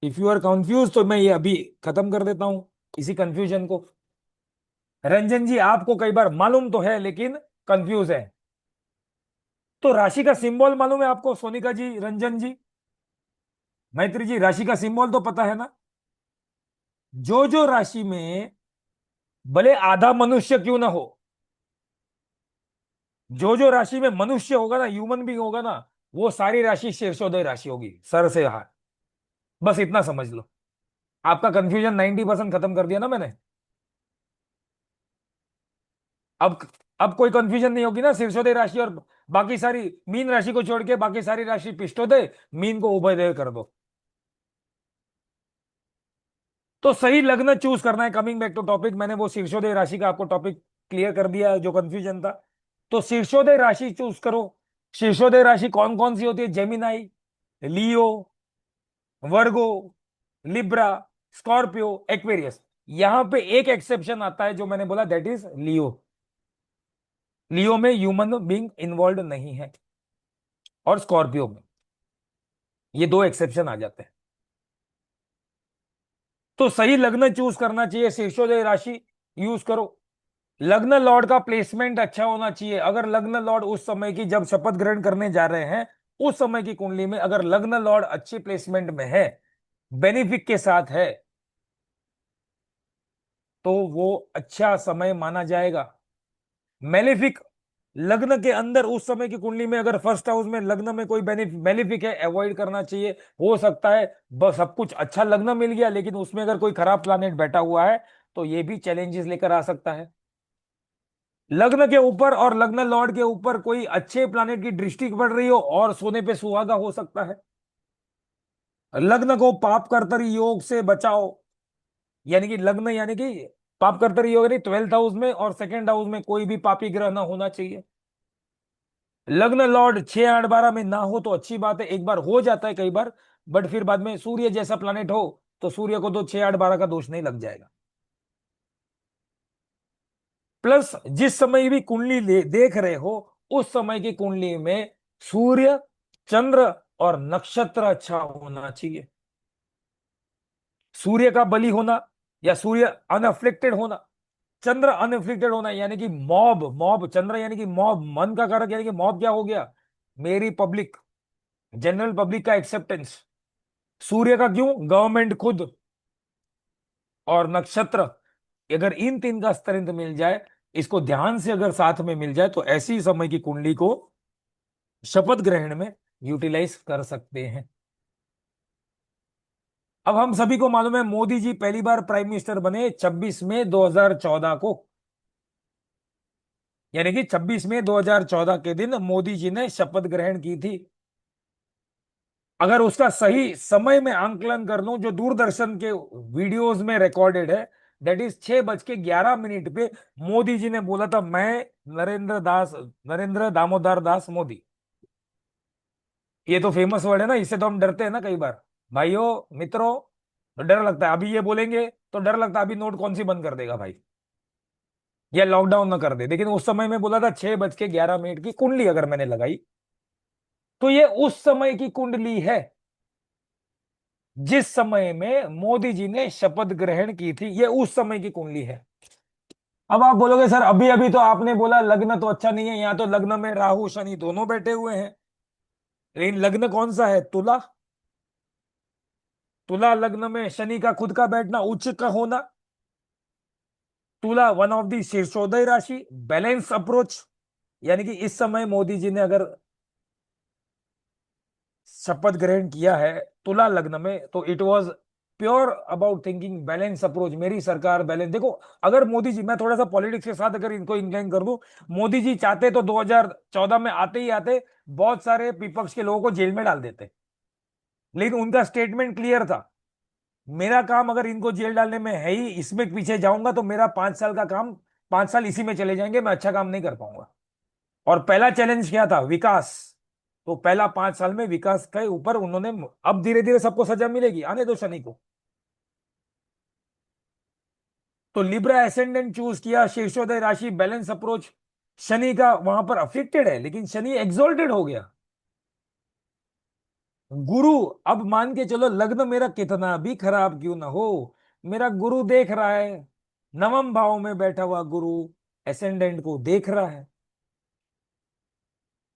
If you are confuse तो मैं ये अभी खत्म कर देता हूं इसी कंफ्यूजन को। रंजन जी आपको कई बार मालूम तो है लेकिन कंफ्यूज है। तो राशि का सिंबल मालूम है आपको, सोनिका जी, रंजन जी, मैत्री जी, राशि का सिंबल तो पता है ना? जो राशि में भले आधा मनुष्य क्यों ना हो, जो राशि में मनुष्य होगा ना, ह्यूमन बींग होगा ना, वो सारी राशि शीर्षोदय राशि होगी, सर से हाथ। बस इतना समझ लो। आपका कंफ्यूजन 90% खत्म कर दिया ना मैंने। अब अब कोई कंफ्यूजन नहीं होगी ना, शीर्षोदय राशि और बाकी सारी, मीन राशि को छोड़ के बाकी सारी राशि पिष्टोदय, मीन को उभयोदय कर दो। तो सही लग्न चूज करना है। कमिंग बैक टू टॉपिक, मैंने वो शीर्षोदय राशि का आपको टॉपिक क्लियर कर दिया जो कंफ्यूजन था। तो शीर्षोदय राशि चूज करो। शीर्षोदय राशि कौन कौन सी होती है? जेमिनाई, लियो, वर्गो, लिब्रा, स्कॉर्पियो, एक्वेरियस। यहां पे एक एक्सेप्शन आता है जो मैंने बोला, दैट इज लियो। लियो में ह्यूमन बीइंग इन्वॉल्व नहीं है, और स्कॉर्पियो में। ये दो एक्सेप्शन आ जाते हैं। तो सही लग्न चूज करना चाहिए, शीर्षोदय राशि यूज करो। लग्न लॉर्ड का प्लेसमेंट अच्छा होना चाहिए। अगर लग्न लॉर्ड उस समय की जब शपथ ग्रहण करने जा रहे हैं, उस समय की कुंडली में अगर लग्न लॉर्ड अच्छी प्लेसमेंट में है, बेनिफिक के साथ है, तो वो अच्छा समय माना जाएगा। मेलेफिक लग्न के अंदर उस समय की कुंडली में अगर फर्स्ट हाउस में लग्न में कोई मेलेफिक है, अवॉइड करना चाहिए। हो सकता है बस सब कुछ अच्छा लग्न मिल गया, लेकिन उसमें अगर कोई खराब प्लैनेट बैठा हुआ है, तो ये भी चैलेंजेस लेकर आ सकता है। लग्न के ऊपर और लग्न लॉर्ड के ऊपर कोई अच्छे प्लैनेट की दृष्टि पड़ रही हो और सोने पे सुहागा हो सकता है। लग्न को पाप कर्तरी योग से बचाओ, यानी कि लग्न यानी कि पाप कर्तरी योग, यानी 12th हाउस में और सेकेंड हाउस में कोई भी पापी ग्रह ना होना चाहिए। लग्न लॉर्ड 6 8 12 में ना हो तो अच्छी बात है, एक बार हो जाता है कई बार, बट फिर बाद में सूर्य जैसा प्लैनेट हो तो सूर्य को तो 6 8 12 का दोष नहीं लग जाएगा। प्लस जिस समय भी कुंडली देख रहे हो, उस समय की कुंडली में सूर्य, चंद्र और नक्षत्र अच्छा होना चाहिए। सूर्य का बलि होना, या सूर्य अनअफ्लिक्टेड होना, चंद्र अनअफ्लिक्टेड होना, यानी कि मॉब, मॉब चंद्र यानी कि मॉब, मन का कारक, यानी कि मॉब क्या हो गया, मेरी पब्लिक, जनरल पब्लिक का एक्सेप्टेंस। सूर्य का क्यों, गवर्नमेंट खुद। और नक्षत्र, अगर इन तीन का स्त्रेंथ मिल जाए, इसको ध्यान से अगर साथ में मिल जाए, तो ऐसी समय की कुंडली को शपथ ग्रहण में यूटिलाइज कर सकते हैं। अब हम सभी को मालूम है मोदी जी पहली बार प्राइम मिनिस्टर बने 26 मई 2014 को, यानी कि 26 मई 2014 के दिन मोदी जी ने शपथ ग्रहण की थी। अगर उसका सही समय में आंकलन कर लूं, जो दूरदर्शन के वीडियोस में रिकॉर्डेड है, दैट इज 6:11 पे मोदी जी ने बोला था, मैं नरेंद्र दामोदर दास मोदी। ये तो फेमस वर्ड है ना, इससे तो हम डरते हैं ना कई बार, भाइयों मित्रों, तो डर लगता है। अभी ये बोलेंगे तो डर लगता है, अभी नोट कौन सी बंद कर देगा भाई, या लॉकडाउन ना कर दे। लेकिन उस समय में बोला था 6:11 की कुंडली अगर मैंने लगाई, तो ये उस समय की कुंडली है जिस समय में मोदी जी ने शपथ ग्रहण की थी। ये उस समय की कुंडली है। अब आप बोलोगे सर अभी अभी तो आपने बोला लग्न तो अच्छा नहीं है, यहाँ तो लग्न में राहु शनि दोनों बैठे हुए हैं। लेकिन लग्न कौन सा है, तुला। तुला लग्न में शनि का खुद का बैठना, उच्च का होना। तुला वन ऑफ दी शीर्षोदय राशि, बैलेंस अप्रोच। यानी कि इस समय मोदी जी ने अगर शपथ ग्रहण किया है तुला लग्न में, तो it was pure about thinking balance approach. मेरी सरकार बैलेंस, देखो अगर मोदी जी, मैं थोड़ा सा पॉलिटिक्स के साथ अगर इनको इंक्लाइन कर दूं, मोदी जी चाहते तो 2014 में आते ही आते बहुत सारे विपक्ष के लोगों को जेल में डाल देते। लेकिन उनका स्टेटमेंट क्लियर था, मेरा काम अगर इनको जेल डालने में है ही, इसमें पीछे जाऊंगा तो मेरा 5 साल का काम, 5 साल इसी में चले जाएंगे, मैं अच्छा काम नहीं कर पाऊंगा। और पहला चैलेंज क्या था, विकास। तो पहला 5 साल में विकास के ऊपर उन्होंने, अब धीरे धीरे सबको सजा मिलेगी, आने दो शनि को। तो लिब्रा एसेंडेंट चूज किया, शीर्षोदय राशि, बैलेंस अप्रोच। शनि का वहां पर अफेक्टेड है, लेकिन शनि एक्सोल्टेड हो गया। गुरु, अब मान के चलो लग्न मेरा कितना भी खराब क्यों ना हो, मेरा गुरु देख रहा है, नवम भाव में बैठा हुआ गुरु एसेंडेंट को देख रहा है।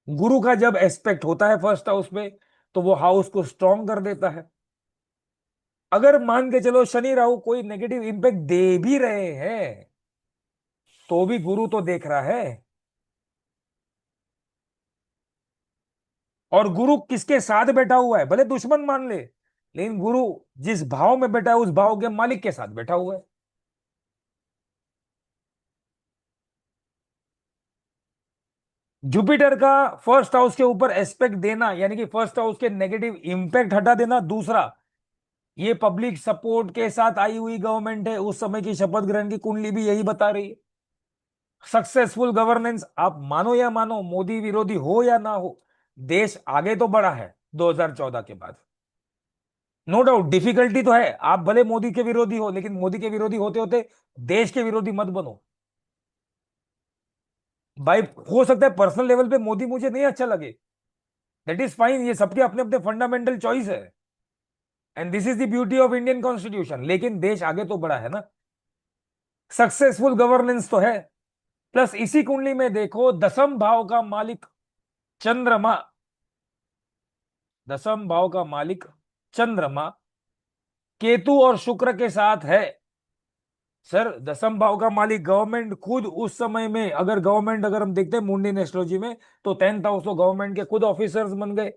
गुरु का जब एस्पेक्ट होता है फर्स्ट हाउस में, तो वो हाउस को स्ट्रांग कर देता है। अगर मान के चलो शनि राहु कोई नेगेटिव इंपैक्ट दे भी रहे हैं, तो भी गुरु तो देख रहा है। और गुरु किसके साथ बैठा हुआ है, भले दुश्मन मान ले, लेकिन गुरु जिस भाव में बैठा है उस भाव के मालिक के साथ बैठा हुआ है। जुपिटर का फर्स्ट हाउस के ऊपर एस्पेक्ट देना, यानी कि फर्स्ट हाउस के नेगेटिव इंपैक्ट हटा देना। दूसरा, ये पब्लिक सपोर्ट के साथ आई हुई गवर्नमेंट है, उस समय की शपथ ग्रहण की कुंडली भी यही बता रही है। सक्सेसफुल गवर्नेंस, आप मानो या मानो, मोदी विरोधी हो या ना हो, देश आगे तो बढ़ा है 2014 के बाद। नो डाउट डिफिकल्टी तो है, आप भले मोदी के विरोधी हो, लेकिन मोदी के विरोधी होते होते देश के विरोधी मत बनो। भाई हो सकता है पर्सनल लेवल पे मोदी मुझे नहीं अच्छा लगे, दैट इज फाइन, ये सबके अपने अपने फंडामेंटल चॉइस है, and this is the beauty of Indian constitution, लेकिन देश आगे तो बढ़ा है ना, सक्सेसफुल गवर्नेंस तो है। प्लस इसी कुंडली में देखो, दसम भाव का मालिक चंद्रमा, दसम भाव का मालिक चंद्रमा केतु और शुक्र के साथ है। सर दसम भाव का मालिक गवर्नमेंट खुद उस समय में, अगर गवर्नमेंट, अगर हम देखते हैं मुंडियन एस्ट्रोलॉजी में, तो 10th हाउस तो गवर्नमेंट के खुद ऑफिसर्स बन गए,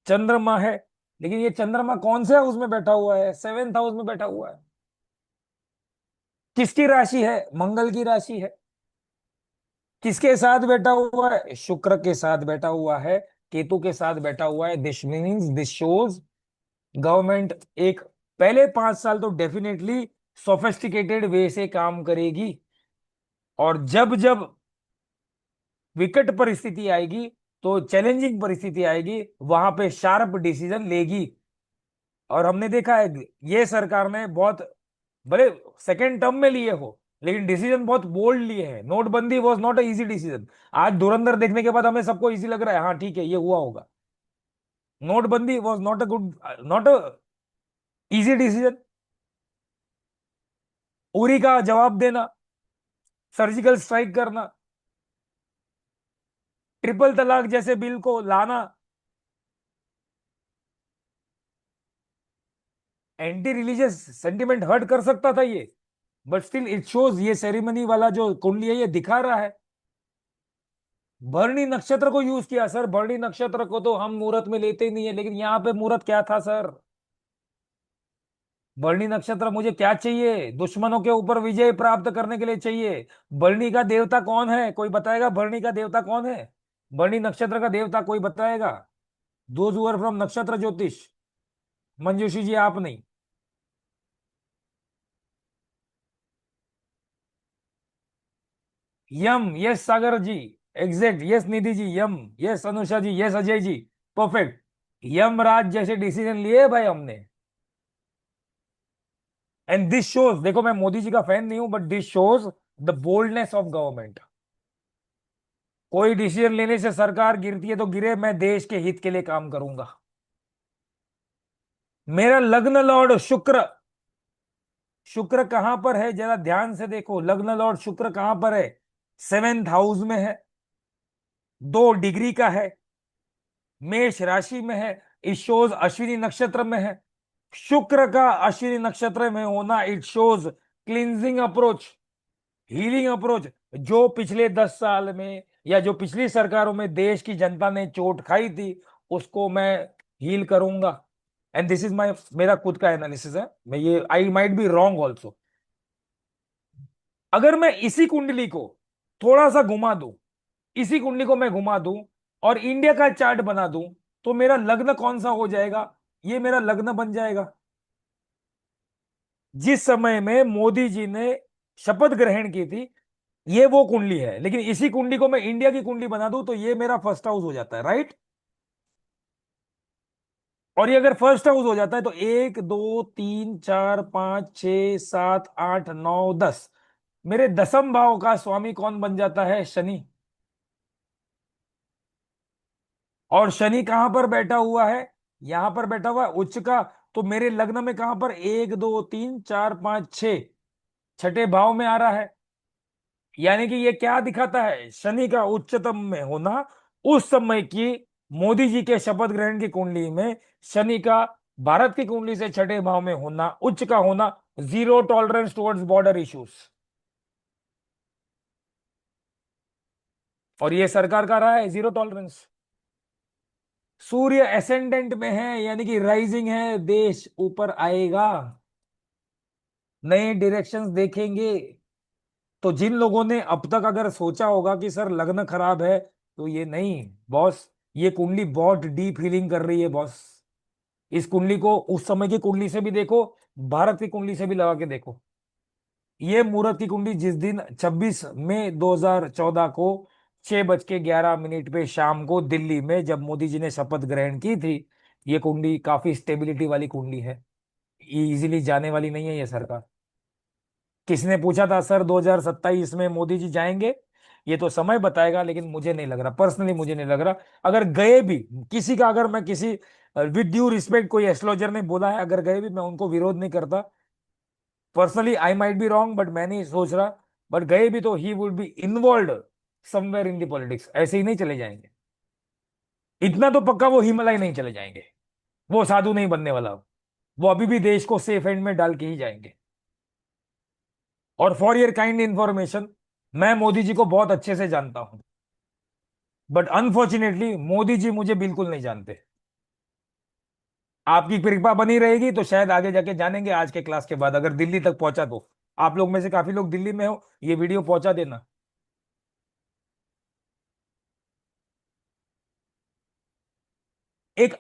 चंद्रमा है। लेकिन ये चंद्रमा कौन से हाउस में बैठा हुआ है? 7th हाउस में बैठा हुआ है। किसकी राशि है? मंगल की राशि है। किसके साथ बैठा हुआ है? शुक्र के साथ बैठा हुआ है, केतु के साथ बैठा हुआ है। This means, this shows government एक, पहले 5 साल तो डेफिनेटली सोफेस्टिकेटेड वे से काम करेगी, और जब जब विकट परिस्थिति आएगी, तो चैलेंजिंग परिस्थिति आएगी, वहां पे शार्प डिसीजन लेगी। और हमने देखा है, ये सरकार ने बहुत, भले सेकेंड टर्म में लिए हो, लेकिन डिसीजन बहुत बोल्ड लिए हैं। नोटबंदी was not a easy decision. आज धुरंधर देखने के बाद हमें सबको इजी लग रहा है, हाँ ठीक है ये हुआ होगा। नोटबंदी was not a good, not a easy decision. Uri का जवाब देना, सर्जिकल स्ट्राइक करना, ट्रिपल तलाक जैसे बिल को लाना, एंटी रिलीजियस सेंटिमेंट हर्ट कर सकता था ये, बट स्टिल इट शोज, ये सेरेमनी वाला जो कुंडली है ये दिखा रहा है। भरणी नक्षत्र को यूज किया सर, भरणी नक्षत्र को तो हम मुहूर्त में लेते ही नहीं है, लेकिन यहाँ पे मुहूर्त क्या था सर? भरणी नक्षत्र मुझे क्या चाहिए? दुश्मनों के ऊपर विजय प्राप्त करने के लिए चाहिए। भरणी का देवता कौन है? कोई बताएगा भरणी का देवता कौन है? भरणी नक्षत्र का देवता कोई बताएगा? दोज हु आर फ्रॉम नक्षत्र ज्योतिष, मंजूषी जी आप नहीं। यम, यस सागर जी, एग्जैक्ट, यस निधि जी, यम, यस अनुषा जी, यस अजय जी, परफेक्ट। यमराज जैसे डिसीजन लिए भाई हमने। एंड दिस शोज, देखो मैं मोदी जी का फैन नहीं हूं, but this shows the boldness of government. कोई डिसीजन लेने से सरकार गिरती है तो गिरे, मैं देश के हित के लिए काम करूंगा। मेरा लग्न लॉर्ड शुक्र, शुक्र कहां पर है जरा ध्यान से देखो, लग्न लॉर्ड शुक्र कहां पर है? 7th हाउस में है, 2 डिग्री का है, मेष राशि में है, इट शोज अश्विनी नक्षत्र में है। शुक्र का अश्विनी नक्षत्र में होना, it shows cleansing approach, healing approach. जो पिछले 10 साल में, या जो पिछली सरकारों में देश की जनता ने चोट खाई थी, उसको मैं हील करूंगा। एंड दिस इज माय, मेरा खुद का एनालिसिस है, मैं ये, I might be wrong also. अगर मैं इसी कुंडली को थोड़ा सा घुमा दूं, इसी कुंडली को मैं घुमा दूं और इंडिया का चार्ट बना दूं, तो मेरा लग्न कौन सा हो जाएगा? ये मेरा लग्न बन जाएगा। जिस समय में मोदी जी ने शपथ ग्रहण की थी, ये वो कुंडली है। लेकिन इसी कुंडली को मैं इंडिया की कुंडली बना दूं, तो ये मेरा फर्स्ट हाउस हो जाता है, राइट? और ये अगर फर्स्ट हाउस हो जाता है, तो 1 2 3 4 5 6 7 8 9 10, मेरे दसम भाव का स्वामी कौन बन जाता है? शनि। और शनि कहां पर बैठा हुआ है? यहां पर बैठा हुआ है उच्च का। तो मेरे लग्न में कहां पर? 1 2 3 4 5 6, छठे भाव में आ रहा है। यानी कि ये क्या दिखाता है? शनि का उच्चतम में होना। उस समय की मोदी जी के शपथ ग्रहण की कुंडली में शनि का भारत की कुंडली से छठे भाव में होना, उच्च का होना, zero tolerance towards border issues. और ये सरकार का रहा है जीरो टॉलरेंस। सूर्य एसेंडेंट में है, यानी कि राइजिंग है, देश ऊपर आएगा, नए डायरेक्शंस देखेंगे। तो जिन लोगों ने अब तक अगर सोचा होगा कि सर लग्न खराब है, तो ये नहीं बॉस, ये कुंडली बहुत डीप हीलिंग कर रही है बॉस। इस कुंडली को उस समय की कुंडली से भी देखो, भारत की कुंडली से भी लगा के देखो। ये मुहूर्त की कुंडली जिस दिन 26 मई 2014 को 6:11 पे शाम को दिल्ली में जब मोदी जी ने शपथ ग्रहण की थी, ये कुंडली काफी स्टेबिलिटी वाली कुंडली है, इजीली जाने वाली नहीं है ये सरकार। किसने पूछा था सर 2027 में मोदी जी जाएंगे? ये तो समय बताएगा, लेकिन मुझे नहीं लग रहा, पर्सनली मुझे नहीं लग रहा। अगर गए भी, किसी का, अगर मैं किसी, विद ड्यू रिस्पेक्ट, कोई एस्ट्रोलॉजर ने बोला है, अगर गए भी, मैं उनको विरोध नहीं करता। Personally I might be wrong, but मैं नहीं सोच रहा। बट गए भी तो he would be involve somewhere in the politics, ऐसे ही नहीं चले जाएंगे। इतना तो पक्का, वो हिमालय नहीं चले जाएंगे, वो साधु नहीं बनने वाला। वो अभी भी देश को सेफ हैंड में डाल के ही जाएंगे। और फॉर योर काइंड इंफॉर्मेशन, मैं मोदी जी को बहुत अच्छे से जानता हूं, बट अनफॉर्चुनेटली मोदी जी मुझे बिल्कुल नहीं जानते। आपकी कृपा बनी रहेगी तो शायद आगे जाके जानेंगे, आज के क्लास के बाद अगर दिल्ली तक पहुंचा तो। आप लोग में से काफी लोग दिल्ली में हो, ये वीडियो पहुंचा देना। एक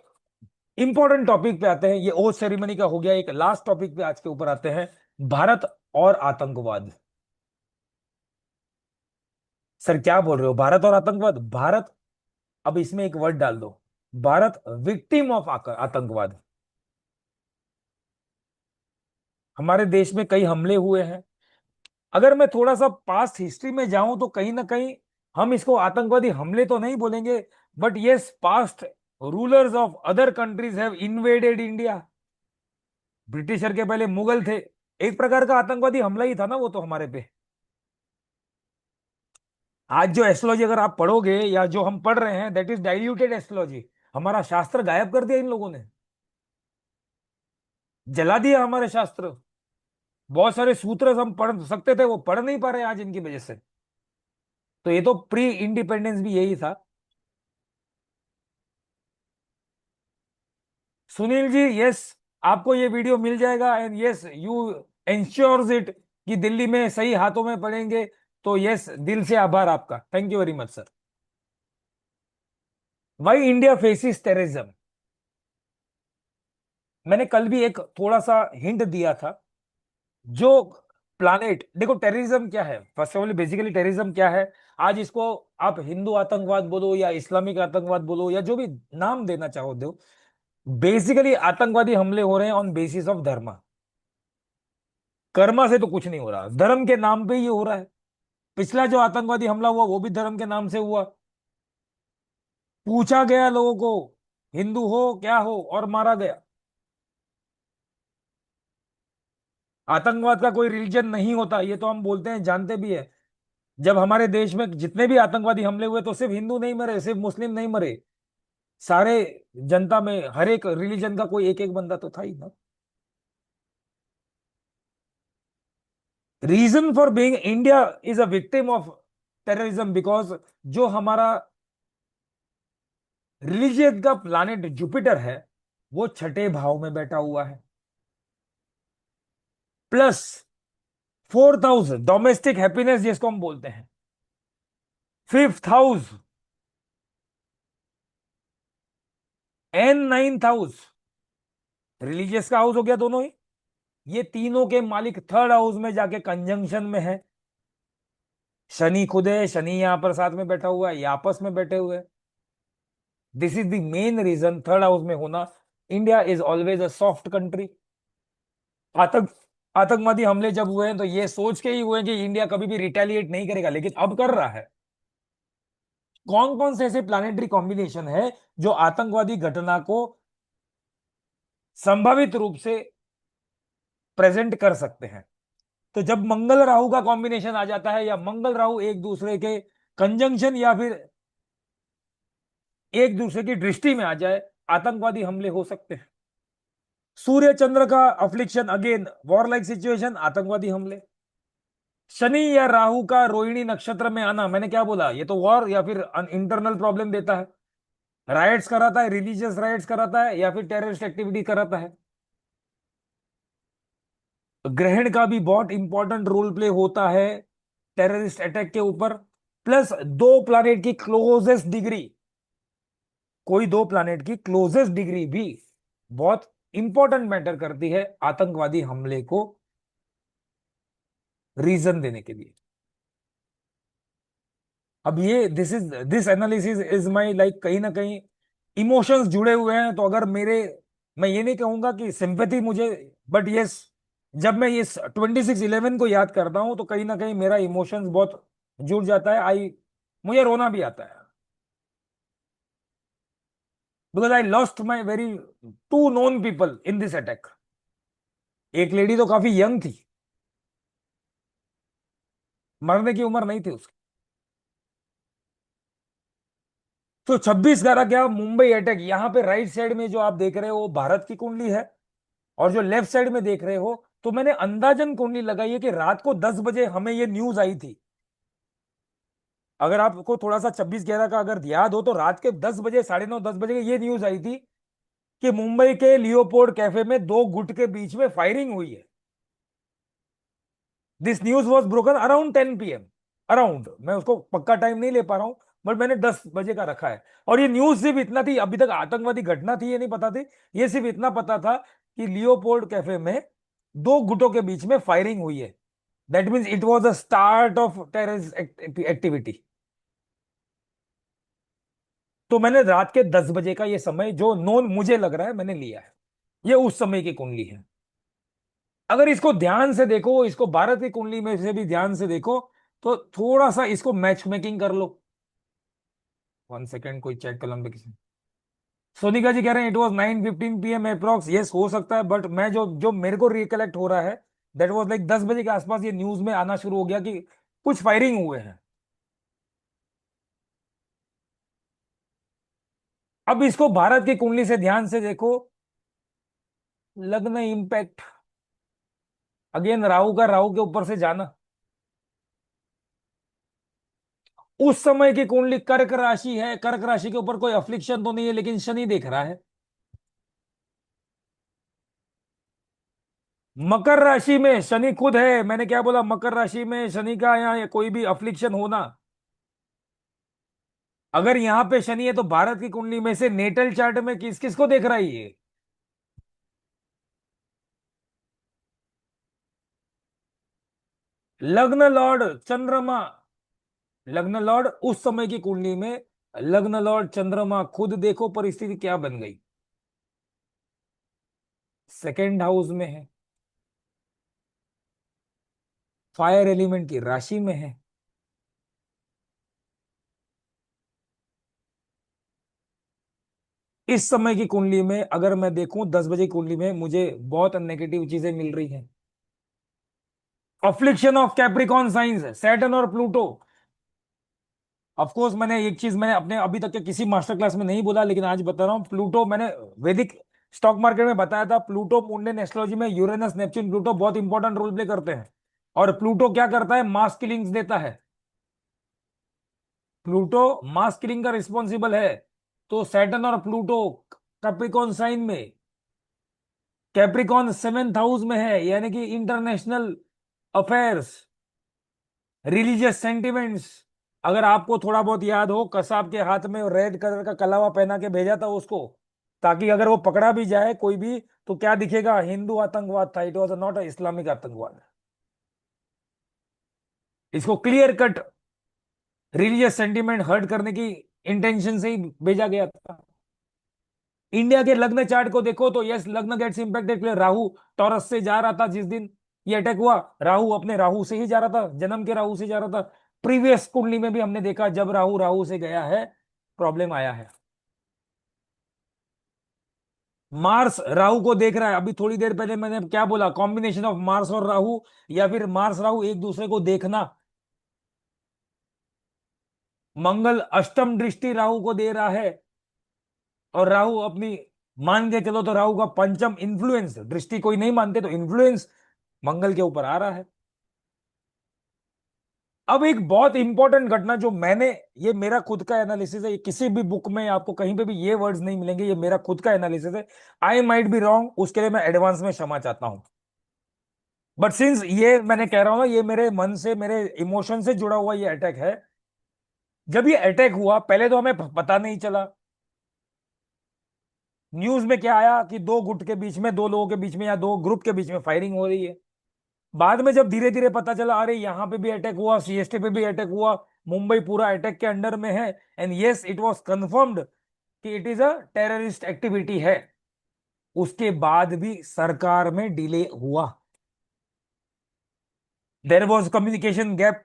इंपॉर्टेंट टॉपिक पे आते हैं, ये ओथ सेरेमनी का हो गया, एक लास्ट टॉपिक पे आज के ऊपर आते हैं, भारत और आतंकवाद। सर क्या बोल रहे हो, भारत और आतंकवाद? भारत, अब इसमें एक वर्ड डाल दो, भारत विक्टिम ऑफ आतंकवाद। हमारे देश में कई हमले हुए हैं। अगर मैं थोड़ा सा पास्ट हिस्ट्री में जाऊं तो कहीं ना कहीं हम इसको आतंकवादी हमले तो नहीं बोलेंगे, but yes, past rulers of other countries have invaded India. Britisher के पहले मुगल थे, एक प्रकार का आतंकवादी हमला ही था ना वो तो हमारे पे। आज जो एस्ट्रोलॉजी अगर आप पढ़ोगे, या जो हम पढ़ रहे हैं, दैट इज डाइल्यूटेड एस्ट्रोलॉजी। हमारा शास्त्र गायब कर दिया इन लोगों ने, जला दिया हमारे शास्त्र। बहुत सारे सूत्र हम पढ़ सकते थे, वो पढ़ नहीं पा रहे आज इनकी वजह से। तो ये तो प्री इंडिपेंडेंस भी यही था। सुनील जी, यस, आपको ये वीडियो मिल जाएगा, and yes you insures it कि दिल्ली में सही हाथों में पड़ेंगे। तो यस, दिल से आभार आपका, thank you very much sir. Why India faces terrorism, मैंने कल भी एक थोड़ा सा हिंट दिया था। जो प्लानेट, देखो टेररिज्म क्या है, first of all basically terrorism क्या है? आज इसको आप हिंदू आतंकवाद बोलो या इस्लामिक आतंकवाद बोलो, या जो भी नाम देना चाहो दो, बेसिकली आतंकवादी हमले हो रहे हैं ऑन बेसिस ऑफ धर्म। कर्मा से तो कुछ नहीं हो रहा, धर्म के नाम पे ही हो रहा है। पिछला जो आतंकवादी हमला हुआ वो भी धर्म के नाम से हुआ। पूछा गया लोगों को, हिंदू हो क्या हो, और मारा गया। आतंकवाद का कोई रिलीजन नहीं होता, ये तो हम बोलते हैं, जानते भी है। जब हमारे देश में जितने भी आतंकवादी हमले हुए, तो सिर्फ हिंदू नहीं मरे, सिर्फ मुस्लिम नहीं मरे, सारे जनता में हर एक रिलीजन का कोई एक एक बंदा तो था ही ना। Reason for being India is a victim of terrorism, because जो हमारा रिलीजियस का प्लानेट जुपिटर है, वो छठे भाव में बैठा हुआ है। Plus 4th house domestic happiness जिसको हम बोलते हैं, 5th house and 9th house, religious का हाउस हो गया दोनों ही। ये तीनों के मालिक 3rd हाउस में जाके कंजंक्शन में है। शनि खुद है, शनि यहां पर साथ में बैठा हुआ है, ये आपस में बैठे हुए हैं। This is the main reason 3rd house में होना। India is always a soft country. आतंक आतंकवादी हमले जब हुए हैं तो ये सोच के ही हुए हैं कि इंडिया कभी भी रिटेलिएट नहीं करेगा, लेकिन अब कर रहा है। कौन कौन से ऐसे प्लानिटरी कॉम्बिनेशन है जो आतंकवादी घटना को संभावित रूप से प्रेजेंट कर सकते हैं? तो जब मंगल राहु का कॉम्बिनेशन आ जाता है, या मंगल राहु एक दूसरे के कंजंक्शन, या फिर एक दूसरे की दृष्टि में आ जाए, आतंकवादी हमले हो सकते हैं। सूर्य चंद्र का affliction, again war like situation, आतंकवादी हमले। शनि या राहु का रोहिणी नक्षत्र में आना, मैंने क्या बोला, ये तो वॉर या फिर इंटरनल प्रॉब्लम देता है, राइट्स कराता है, रिलीजियस राइट्स कराता है, या फिर टेररिस्ट एक्टिविटी कराता है। ग्रहण का भी बहुत इंपॉर्टेंट रोल प्ले होता है टेररिस्ट अटैक के ऊपर। प्लस दो प्लैनेट की क्लोजेस्ट डिग्री, कोई दो प्लैनेट की क्लोजेस्ट डिग्री भी बहुत इंपॉर्टेंट मैटर करती है आतंकवादी हमले को रीजन देने के लिए। अब ये this analysis is my like, कहीं ना कहीं इमोशंस जुड़े हुए हैं, तो अगर मेरे, मैं ये नहीं कहूंगा कि सिंपैथी मुझे, बट यस, जब मैं इस 26/11 को याद करता हूं तो कहीं ना कहीं मेरा इमोशंस बहुत जुड़ जाता है। आई मुझे रोना भी आता है, because I lost my very two known people in this attack. एक लेडी तो काफी यंग थी, मरने की उम्र नहीं थी उसकी। तो 26/11 क्या मुंबई अटैक, यहाँ पे राइट साइड में जो आप देख रहे हो वो भारत की कुंडली है, और जो लेफ्ट साइड में देख रहे हो, तो मैंने अंदाजन कुंडली लगाई है कि रात को 10 बजे हमें ये न्यूज आई थी। अगर आपको थोड़ा सा 26/11 का अगर याद हो, तो रात के 10 बजे, 9:30 10 बजे ये न्यूज आई थी कि मुंबई के लियोपोल्ड कैफे में दो गुट के बीच में फायरिंग हुई है। This news was broken around 10 PM, around, मैं उसको पक्का टाइम नहीं ले पा रहा हूं, बट मैंने 10 बजे का रखा है। और ये न्यूज सिर्फ इतना थी, अभी तक आतंकवादी घटना थी ये नहीं पता थी, ये सिर्फ इतना पता था कि लियोपोल्ड कैफे में दो गुटों के बीच में फायरिंग हुई है। That means it was the start of terrorist activity. तो मैंने रात के 10 बजे का ये समय जो नोन मुझे लग रहा है मैंने लिया है, ये उस समय की कुंडली है। अगर इसको ध्यान से देखो, इसको भारत की कुंडली में से भी ध्यान से देखो, तो थोड़ा सा इसको मैच मेकिंग कर लो। 1 सेकेंड, कोई चेक कलम पे किसी। सोनिका जी कह रहे हैं it was 9:15 PM approx. Yes, हो सकता है, बट मैं जो जो मेरे को रिकलेक्ट हो रहा है, दैट वाज लाइक 10 बजे के आसपास ये न्यूज में आना शुरू हो गया कि कुछ फायरिंग हुए हैं। अब इसको भारत की कुंडली से ध्यान से देखो, लग्न इंपैक्ट, अगेन राहु के ऊपर से जाना। उस समय की कुंडली कर्क राशि है, कर्क राशि के ऊपर कोई अफ्लिक्शन तो नहीं है, लेकिन शनि देख रहा है। मकर राशि में शनि खुद है, मैंने क्या बोला, मकर राशि में शनि का यहाँ कोई भी अफ्लिक्शन होना। अगर यहाँ पे शनि है तो भारत की कुंडली में से नेटल चार्ट में किस किस को देख रहा है ये? लग्न लॉर्ड चंद्रमा, लग्न लॉर्ड उस समय की कुंडली में, लग्न लॉर्ड चंद्रमा खुद देखो परिस्थिति क्या बन गई। सेकेंड हाउस में है, फायर एलिमेंट की राशि में है। इस समय की कुंडली में अगर मैं देखूं 10 बजे की कुंडली में, मुझे बहुत नेगेटिव चीजें मिल रही हैं। Affliction of Capricorn science, Saturn और प्लूटो। ऑफ कोर्स मैंने एक चीज मैंने अपने अभी तक के किसी मास्टर क्लास में नहीं बोला, लेकिन आज बता रहा हूं, प्लूटो मैंने वैदिक स्टॉक मार्केट में बताया था, प्लूटो इंडियन एस्ट्रोलॉजी में यूरेनस नेपच्यून प्लूटो बहुत इंपॉर्टेंट रोल प्ले करते हैं। और प्लूटो क्या करता है, मास किलिंग्स देता है। प्लूटो मास किलिंग का रिस्पॉन्सिबल है। तो सैटर्न और प्लूटो कैप्रिकॉन साइन में, कैप्रिकॉन 7th हाउस में है, यानी कि इंटरनेशनल अफेयर्स, रिलीजियस सेंटिमेंट्स। अगर आपको थोड़ा बहुत याद हो, कसाब के हाथ में रेड कलर का कलावा पहना के भेजा था उसको, ताकि अगर वो पकड़ा भी जाए कोई भी, तो क्या दिखेगा, हिंदू आतंकवाद था, it was not a Islamic आतंकवाद। इसको clear cut religious sentiment hurt करने की इंटेंशन से ही भेजा गया था। इंडिया के लग्न चार्ट को देखो तो यस, लग्न गेट्स इंपैक्टेड। राहु टॉरस से जा रहा था जिस दिन ये अटैक हुआ, राहु अपने राहु से ही जा रहा था, जन्म के राहु से जा रहा था। प्रीवियस कुंडली में भी हमने देखा जब राहु राहु से गया है, प्रॉब्लम आया है। मार्स राहु को देख रहा है, अभी थोड़ी देर पहले मैंने क्या बोला, कॉम्बिनेशन ऑफ मार्स और राहु, या फिर मार्स राहु एक दूसरे को देखना। मंगल अष्टम दृष्टि राहु को दे रहा है, और राहु अपनी, मान के चलो तो राहु का पंचम इन्फ्लुएंस, दृष्टि कोई नहीं मानते तो इन्फ्लुएंस मंगल के ऊपर आ रहा है। अब एक बहुत इंपॉर्टेंट घटना जो मैंने, ये मेरा खुद का एनालिसिस है, ये किसी भी बुक में आपको कहीं पे भी ये वर्ड्स नहीं मिलेंगे, ये मेरा खुद का एनालिसिस है। आई माइट बी रॉन्ग, उसके लिए मैं एडवांस में क्षमा चाहता हूं। बट सिंस ये मैंने कह रहा हूं ना, ये मेरे मन से, मेरे इमोशन से जुड़ा हुआ ये अटैक है। जब ये अटैक हुआ पहले तो हमें पता नहीं चला, न्यूज में क्या आया कि दो गुट के बीच में, दो लोगों के बीच में या दो ग्रुप के बीच में फायरिंग हो रही है। बाद में जब धीरे धीरे पता चला, अरे यहाँ पे भी अटैक हुआ, सीएसटी पे भी अटैक हुआ, मुंबई पूरा अटैक के अंडर में है, and yes it was confirmed कि it is a terrorist activity है। उसके बाद भी सरकार में डिले हुआ, देयर वाज कम्युनिकेशन गैप।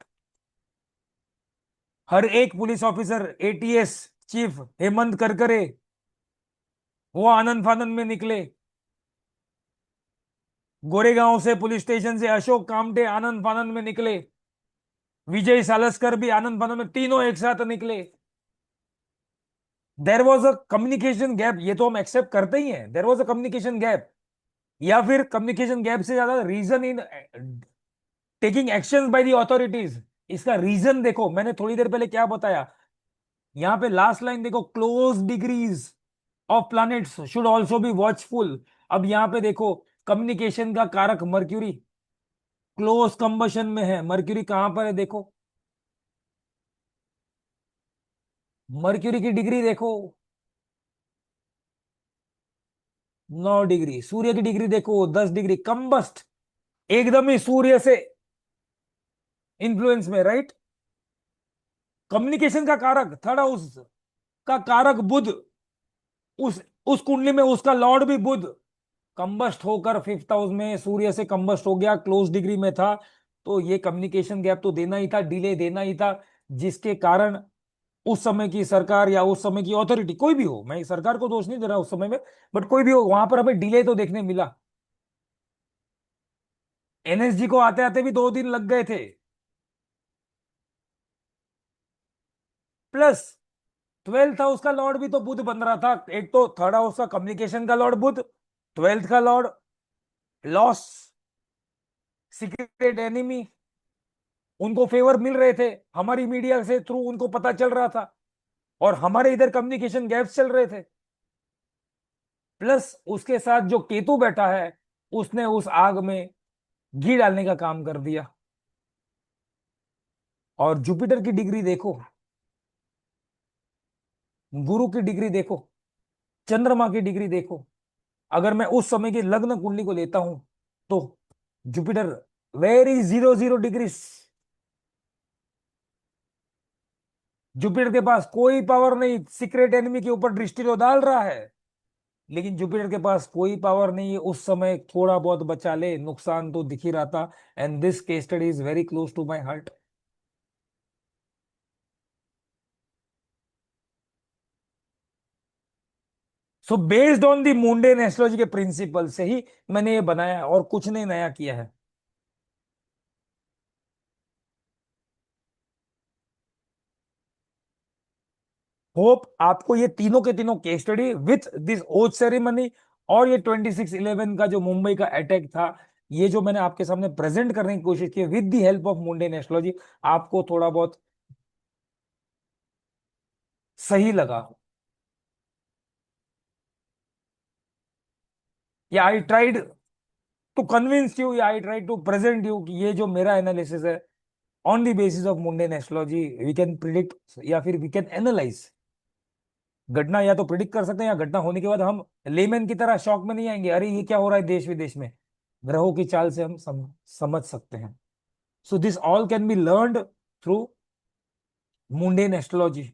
हर एक police officer, ATS chief Hemant Karkare, वो आनंद फानंद में निकले। गोरेगांव से पुलिस स्टेशन से अशोक कामटे आनंद फानंद में निकले। विजय सालस्कर भी आनंद फानंद में, तीनों एक साथ निकले। There was a communication gap, ये तो हम एक्सेप्ट करते ही हैं, there was a communication gap. या फिर कम्युनिकेशन गैप से ज्यादा reason in taking action by the authorities. इसका रीजन देखो, मैंने थोड़ी देर पहले क्या बताया। यहां पे लास्ट लाइन देखो, close degrees of planets should also be watchful. अब यहां पे देखो, कम्युनिकेशन का कारक मर्क्यूरी क्लोज कंबशन में है। मर्क्यूरी कहां पर है देखो, मर्क्यूरी की डिग्री देखो 9 डिग्री, सूर्य की डिग्री देखो 10 डिग्री, कंबस्ट, एकदम ही सूर्य से इन्फ्लुएंस में, राइट। कम्युनिकेशन का कारक थर्ड हाउस का कारक बुध, उस कुंडली में उसका लॉर्ड भी बुध कंबस्ट होकर फिफ्थ हाउस में सूर्य से कंबस्ट हो गया, क्लोज डिग्री में था। तो ये कम्युनिकेशन गैप तो देना ही था, डिले देना ही था, जिसके कारण उस समय की सरकार या उस समय की अथॉरिटी, कोई भी हो, मैं सरकार को दोष नहीं दे रहा उस समय में, बट कोई भी हो, वहां पर हमें डिले तो देखने मिला। एनएसजी को आते आते भी 2 दिन लग गए थे। प्लस 12th हाउस का लॉर्ड भी तो बुध बन रहा था। एक तो थर्ड हाउस का कम्युनिकेशन का लॉर्ड बुध, 12th का लॉर्ड लॉस, सीक्रेट एनिमी, उनको फेवर मिल रहे थे, हमारी मीडिया से थ्रू उनको पता चल रहा था, और हमारे इधर कम्युनिकेशन गैप्स चल रहे थे। प्लस उसके साथ जो केतु बैठा है, उसने उस आग में घी डालने का काम कर दिया। और जुपिटर की डिग्री देखो, गुरु की डिग्री देखो, चंद्रमा की डिग्री देखो। अगर मैं उस समय की लग्न कुंडली को लेता हूं, तो जुपिटर वेरी 0 0 डिग्री, जुपिटर के पास कोई पावर नहीं, सीक्रेट एनिमी के ऊपर दृष्टि तो डाल रहा है, लेकिन जुपिटर के पास कोई पावर नहीं है उस समय, थोड़ा बहुत बचा ले, नुकसान तो दिख ही रहा था। And this case study is very close to my heart. So based on the mundane astrology के प्रिंसिपल से ही मैंने ये बनाया, और कुछ नहीं नया किया है। होप आपको ये तीनों के तीनों case study with this oath ceremony, और ये 26/11 का जो मुंबई का अटैक था, ये जो मैंने आपके सामने प्रेजेंट करने की कोशिश की with the help of mundane astrology, आपको थोड़ा बहुत सही लगा, या I tried to convince you, या I tried to present you कि ये जो मेरा एनालिसिस है, on the basis of mundane astrology we can predict, या फिर वी कैन एनालाइज घटना, या तो प्रिडिक्ट कर सकते हैं, या घटना होने के बाद हम लेमैन की तरह शॉक में नहीं आएंगे, अरे ये क्या हो रहा है देश विदेश में। ग्रहों की चाल से हम समझ सकते हैं। So this all can be learned through mundane astrology.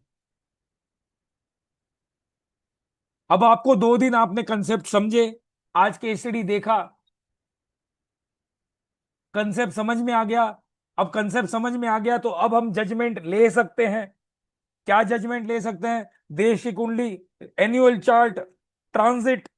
अब आपको 2 दिन आपने कंसेप्ट समझे, आज के स्टडी देखा, कंसेप्ट समझ में आ गया। अब कंसेप्ट समझ में आ गया तो अब हम जजमेंट ले सकते हैं। क्या जजमेंट ले सकते हैं? देश की कुंडली, एनुअल चार्ट, ट्रांजिट,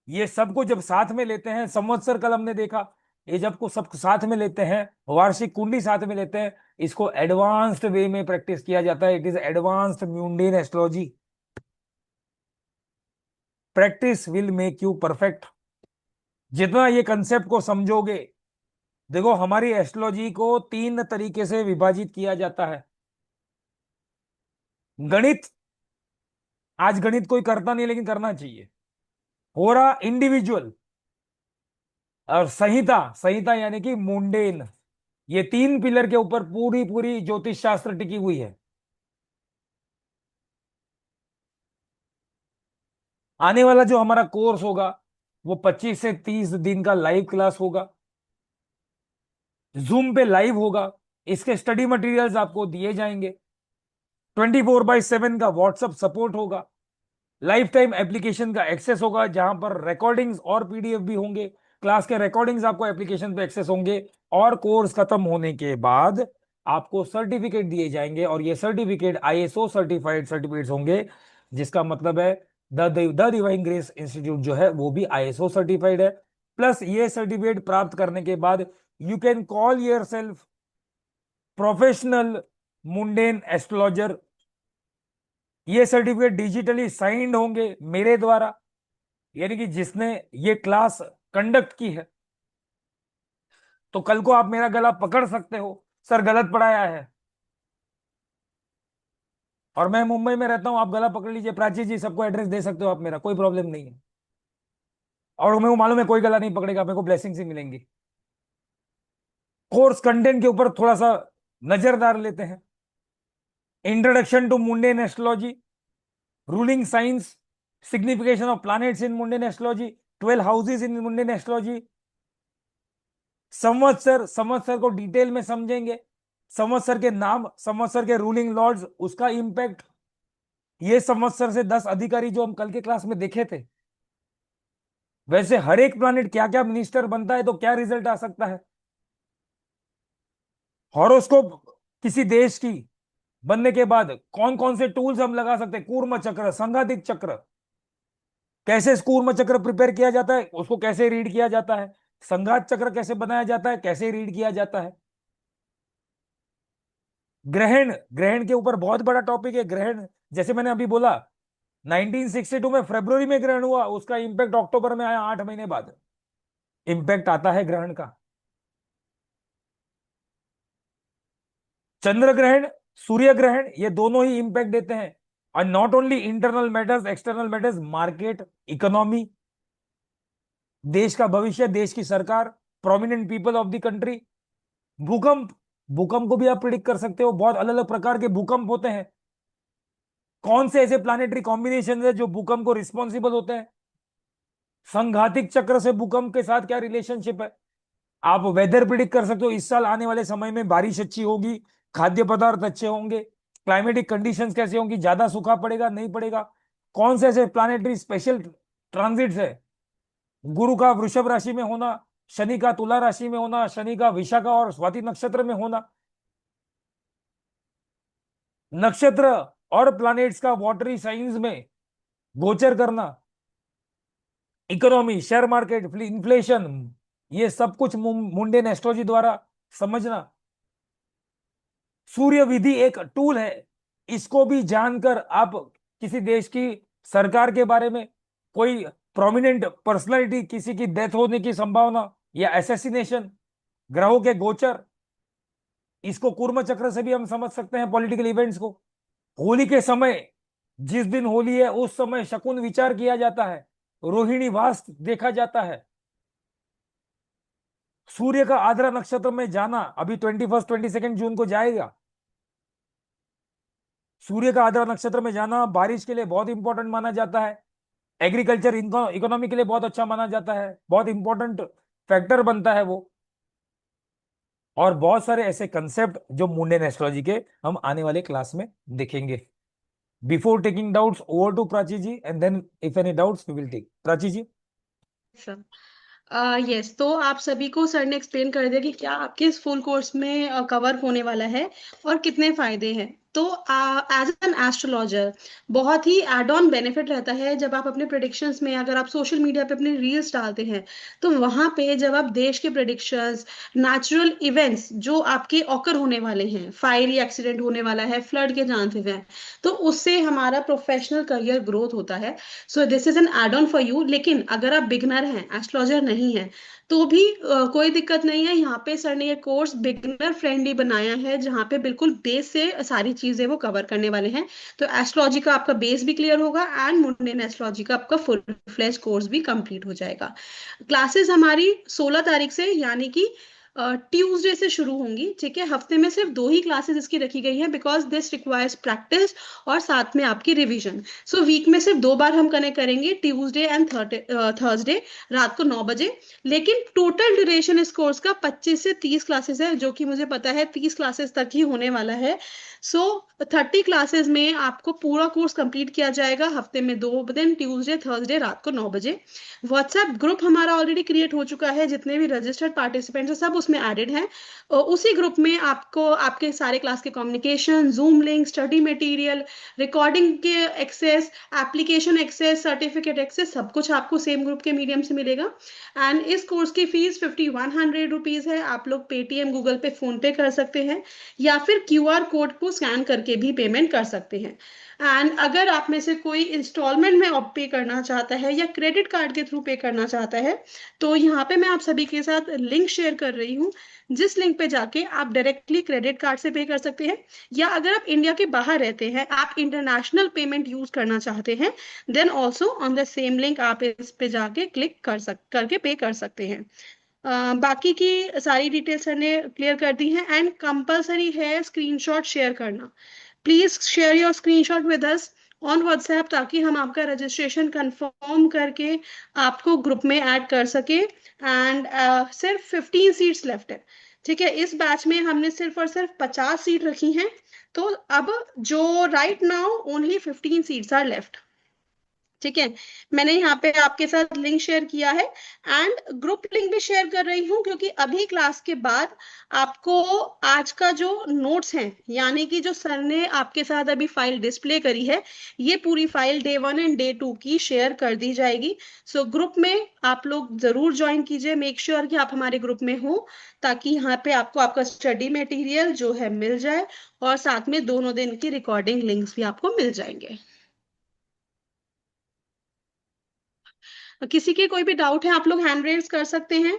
ये सबको जब साथ में लेते हैं, संवत्सर कल हमने देखा, ये जब को सब साथ में लेते हैं, वार्षिक कुंडली साथ में लेते हैं, इसको एडवांस्ड वे में प्रैक्टिस किया जाता है। It is advanced mundane astrology. Practice will make you perfect. जितना ये कंसेप्ट को समझोगे, देखो हमारी एस्ट्रोलॉजी को 3 तरीके से विभाजित किया जाता है। गणित, आज गणित कोई करता नहीं लेकिन करना चाहिए, हो रहा इंडिविजुअल, और संहिता, संहिता यानी कि मुंडेन, ये 3 पिलर के ऊपर पूरी पूरी ज्योतिष शास्त्र टिकी हुई है। आने वाला जो हमारा कोर्स होगा, वो 25 से 30 दिन का लाइव क्लास होगा, जूम पे लाइव होगा। इसके स्टडी मटेरियल्स आपको दिए जाएंगे, 24/7 का व्हाट्सएप सपोर्ट होगा, लाइफ टाइम एप्लीकेशन का एक्सेस होगा, जहां पर रिकॉर्डिंग्स और पीडीएफ भी होंगे। क्लास के रिकॉर्डिंग्स आपको एप्लीकेशन पे एक्सेस होंगे, और कोर्स खत्म होने के बाद आपको सर्टिफिकेट दिए जाएंगे, और ये सर्टिफिकेट आईएसओ सर्टिफाइड सर्टिफिकेट्स होंगे, जिसका मतलब है द डिवाइन ग्रेस इंस्टीट्यूट जो है वो भी आईएसओ सर्टिफाइड है। प्लस ये सर्टिफिकेट प्राप्त करने के बाद you can call your self professional mundane astrologer. ये सर्टिफिकेट डिजिटली साइंड होंगे मेरे द्वारा, यानी कि जिसने ये क्लास कंडक्ट की है। तो कल को आप मेरा गला पकड़ सकते हो, सर गलत पढ़ाया है, और मैं मुंबई में रहता हूं, आप गला पकड़ लीजिए, प्राची जी सबको एड्रेस दे सकते हो आप मेरा, कोई प्रॉब्लम नहीं है। और मेरे को मालूम है कोई गला नहीं पकड़ेगा, मेरे को ब्लेसिंग से मिलेंगी। कोर्स कंटेंट के ऊपर थोड़ा सा नजरदार लेते हैं। Introduction to mundane astrology, ruling signs, signification of planets in mundane astrology, 12 houses in mundane astrology, संवत्सर, संवत्सर को डिटेल में समझेंगे, संवत्सर के नाम, संवत्सर के रूलिंग लॉर्ड्स, उसका इंपैक्ट, ये संवत्सर से 10 अधिकारी जो हम कल के क्लास में देखे थे, वैसे हर एक प्लैनेट क्या क्या मिनिस्टर बनता है तो क्या रिजल्ट आ सकता है। हॉरोस्कोप किसी देश की बनने के बाद कौन कौन से टूल्स हम लगा सकते हैं, कूर्म चक्र, संघातिक चक्र, कैसे कूर्म चक्र प्रिपेयर किया जाता है, उसको कैसे रीड किया जाता है, संघात चक्र कैसे बनाया जाता है, कैसे रीड किया जाता है। ग्रहण, ग्रहण के ऊपर बहुत बड़ा टॉपिक है ग्रहण। जैसे मैंने अभी बोला 1962 में फरवरी में ग्रहण हुआ, उसका इंपैक्ट अक्टूबर में आया, 8 महीने बाद इंपैक्ट आता है ग्रहण का। चंद्र ग्रहण, सूर्य ग्रहण, ये दोनों ही इंपैक्ट देते हैं। और not only internal matters, external matters, market, economy, देश का भविष्य, देश की सरकार, prominent people of the country. भूकंप, भूकंप को भी आप प्रिडिक्ट कर सकते हो, बहुत अलग अलग प्रकार के भूकंप होते हैं। कौन से ऐसे प्लानिटरी कॉम्बिनेशन है जो भूकंप को रिस्पॉन्सिबल होते हैं। संघातिक चक्र से भूकंप के साथ क्या रिलेशनशिप है। आप वेदर प्रिडिक्ट कर सकते हो, इस साल आने वाले समय में बारिश अच्छी होगी, खाद्य पदार्थ अच्छे होंगे, क्लाइमेटिक कंडीशंस कैसे होंगी, ज्यादा सूखा पड़ेगा नहीं पड़ेगा। कौन से ऐसे प्लानिटरी स्पेशल ट्रांजिट्स है, गुरु का वृषभ राशि में होना, शनि का तुला राशि में होना, शनि का विशाखा और स्वाति नक्षत्र में होना। नक्षत्र और प्लैनेट्स का वाटरी साइंस में गोचर करना, इकोनॉमी, शेयर मार्केट, इन्फ्लेशन, ये सब कुछ मुंडेन एस्ट्रोलॉजी द्वारा समझना। सूर्य विधि एक टूल है, इसको भी जानकर आप किसी देश की सरकार के बारे में, कोई प्रोमिनेंट पर्सनालिटी किसी की डेथ होने की संभावना या एसेसिनेशन, ग्रहों के गोचर, इसको कूर्म चक्र से भी हम समझ सकते हैं पॉलिटिकल इवेंट्स को। होली के समय, जिस दिन होली है उस समय शकुन विचार किया जाता है, रोहिणी वास देखा जाता है। सूर्य का आद्रा नक्षत्र में जाना अभी 22 जून को जाएगा। सूर्य का आद्रा नक्षत्र में जाना बारिश के लिए बहुत इंपॉर्टेंट माना जाता है, एग्रीकल्चर इकोनॉमी के लिए बहुत अच्छा माना जाता है, बहुत इंपॉर्टेंट फैक्टर बनता है वो। और बहुत सारे ऐसे कंसेप्ट जो मुंडेन एस्ट्रोलॉजी के हम आने वाले क्लास में देखेंगे। Before taking doubts, over to Prachi ji, and then if any doubts we will take. Prachi ji. Sir yes, तो आप सभी को सर ने एक्सप्लेन कर दिया कि क्या आपके इस फुल कोर्स में कवर होने वाला है और कितने फायदे हैं। तो एज एन एस्ट्रोलॉजर बहुत ही एड ऑन बेनिफिट रहता है जब आप अपने प्रिडिक्शंस में, अगर आप सोशल मीडिया पे अपने रील्स डालते हैं, तो वहां पे जब आप देश के प्रिडिक्शंस, नेचुरल इवेंट्स जो आपके ऑकर होने वाले हैं, फायरी एक्सीडेंट होने वाला है, फ्लड के चांसेस हैं, तो उससे हमारा प्रोफेशनल करियर ग्रोथ होता है। So this is an add on for you. लेकिन अगर आप बिगनर हैं, एस्ट्रोलॉजर नहीं है, तो भी कोई दिक्कत नहीं है। यहाँ पे सर ने ये कोर्स बिगनर फ्रेंडली बनाया है, जहाँ पे बिल्कुल बेस से सारी चीजें वो कवर करने वाले हैं। तो एस्ट्रोलॉजी का आपका बेस भी क्लियर होगा एंड मुंडेन एस्ट्रोलॉजी का आपका फुल फ्लेज कोर्स भी कंप्लीट हो जाएगा। क्लासेस हमारी 16 तारीख से यानी कि ट्यूसडे से शुरू होंगी। ठीक है, हफ्ते में सिर्फ 2 ही क्लासेस इसकी रखी गई हैं बिकॉज दिस रिक्वायर्स प्रैक्टिस और साथ में आपकी रिवीजन। सो वीक में सिर्फ 2 बार हम कनेक्ट करेंगे, ट्यूसडे एंड थर्सडे रात को 9 बजे। लेकिन टोटल ड्यूरेशन इस कोर्स का 25 से 30 क्लासेस है, जो कि मुझे पता है 30 क्लासेस तक ही होने वाला है। सो 30 क्लासेस में आपको पूरा कोर्स कंप्लीट किया जाएगा हफ्ते में 2 दिन, ट्यूसडे थर्सडे रात को 9 बजे। व्हाट्सएप ग्रुप हमारा ऑलरेडी क्रिएट हो चुका है, जितने भी रजिस्टर्ड पार्टिसिपेंट्स हैं सब उसमें कोर्स में एडेड हैं, उसी ग्रुप में आपको आपके सारे क्लास के communication, Zoom link, study material, recording के access, application access, certificate access, सब कुछ आपको सेम ग्रुप के मीडियम से मिलेगा। एंड इस कोर्स की फीस 5100 रुपीज़ है। आप लोग पेटीएम, गूगल पे, फोन पे कर सकते हैं, या फिर क्यूआर कोड को स्कैन करके भी पेमेंट कर सकते हैं। एंड अगर आप में से कोई इंस्टॉलमेंट में आप पे करना चाहता है या क्रेडिट कार्ड के थ्रू पे करना चाहता है, तो यहाँ पे मैं आप सभी के साथ लिंक शेयर कर रही हूँ, जिस लिंक पे जाके आप डायरेक्टली क्रेडिट कार्ड से पे कर सकते हैं, या अगर आप इंडिया के बाहर रहते हैं, आप इंटरनेशनल पेमेंट यूज करना चाहते हैं, then also on the same link आप इस पे जाके क्लिक करके पे कर सकते हैं। बाकी की सारी डिटेल्स सर ने क्लियर कर दी हैं। एंड कंपलसरी है स्क्रीनशॉट शेयर करना। Please share your screenshot with us on WhatsApp, ताकि हम आपका रजिस्ट्रेशन कंफर्म करके आपको ग्रुप में ऐड कर सके। एंड सिर्फ 15 सीट्स लेफ्ट है। ठीक है, इस बैच में हमने सिर्फ और सिर्फ 50 सीट रखी हैं। तो अब जो right now only 15 seats are left. ठीक है, मैंने यहाँ पे आपके साथ लिंक शेयर किया है, एंड ग्रुप लिंक भी शेयर कर रही हूँ, क्योंकि अभी क्लास के बाद आपको आज का जो नोट्स हैं, यानी कि जो सर ने आपके साथ अभी फाइल डिस्प्ले करी है, ये पूरी फाइल डे 1 एंड डे 2 की शेयर कर दी जाएगी। सो ग्रुप में आप लोग जरूर ज्वाइन कीजिए, मेक श्योर कि आप हमारे ग्रुप में हो, ताकि यहाँ पे आपको आपका स्टडी मटेरियल जो है मिल जाए, और साथ में दोनों दिन की रिकॉर्डिंग लिंक्स भी आपको मिल जाएंगे। किसी के कोई भी डाउट है, आप लोग हैंड रेज कर सकते हैं,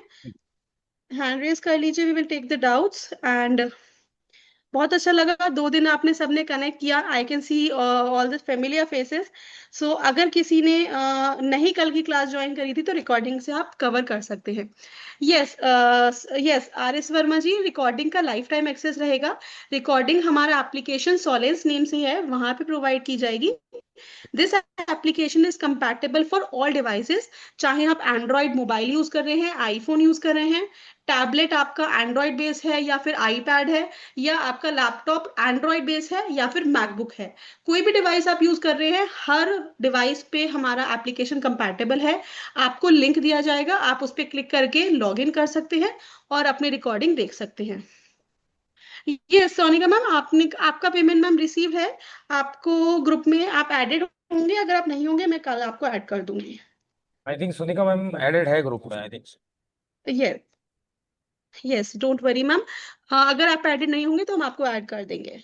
हैंड रेज कर लीजिए, we will take the doubts. And बहुत अच्छा लगा, 2 दिन आपने सबने कनेक्ट किया, I can see all the familiar faces. So अगर किसी ने नहीं कल की क्लास ज्वाइन करी थी, तो रिकॉर्डिंग से आप कवर कर सकते हैं। Yes, yes R S Verma ji, recording का लाइफ टाइम एक्सेस रहेगा। रिकॉर्डिंग हमारा एप्लीकेशन सॉलेंस नेम से है, वहां पे प्रोवाइड की जाएगी। This application is compatible for all devices, चाहे आप एंड्रॉयड मोबाइल यूज कर रहे हैं, आईफोन यूज कर रहे हैं, टैबलेट आपका एंड्रॉयड बेस है या फिर आईपैड है, या आपका लैपटॉप एंड्रॉयड बेस है या फिर मैकबुक है, कोई भी डिवाइस आप यूज कर रहे हैं, हर डिवाइस पे हमारा एप्लीकेशन कंपैटिबल है। आपको लिंक दिया जाएगा, आप उस पर क्लिक करके लॉग इन कर सकते हैं और अपनी रिकॉर्डिंग देख सकते हैं। ये सोनिका मैम, आपने आपका पेमेंट मैम रिसीव है, आपको ग्रुप में आप एडेड होंगे, अगर आप नहीं होंगे मैं कल आपको ऐड कर दूंगी। आई थिंक सुनिका मैम एडेड है ग्रुप में, आई थिंक। ये यस, डोंट वरी मैम, अगर आप एडेड नहीं होंगे तो हम आपको ऐड कर देंगे।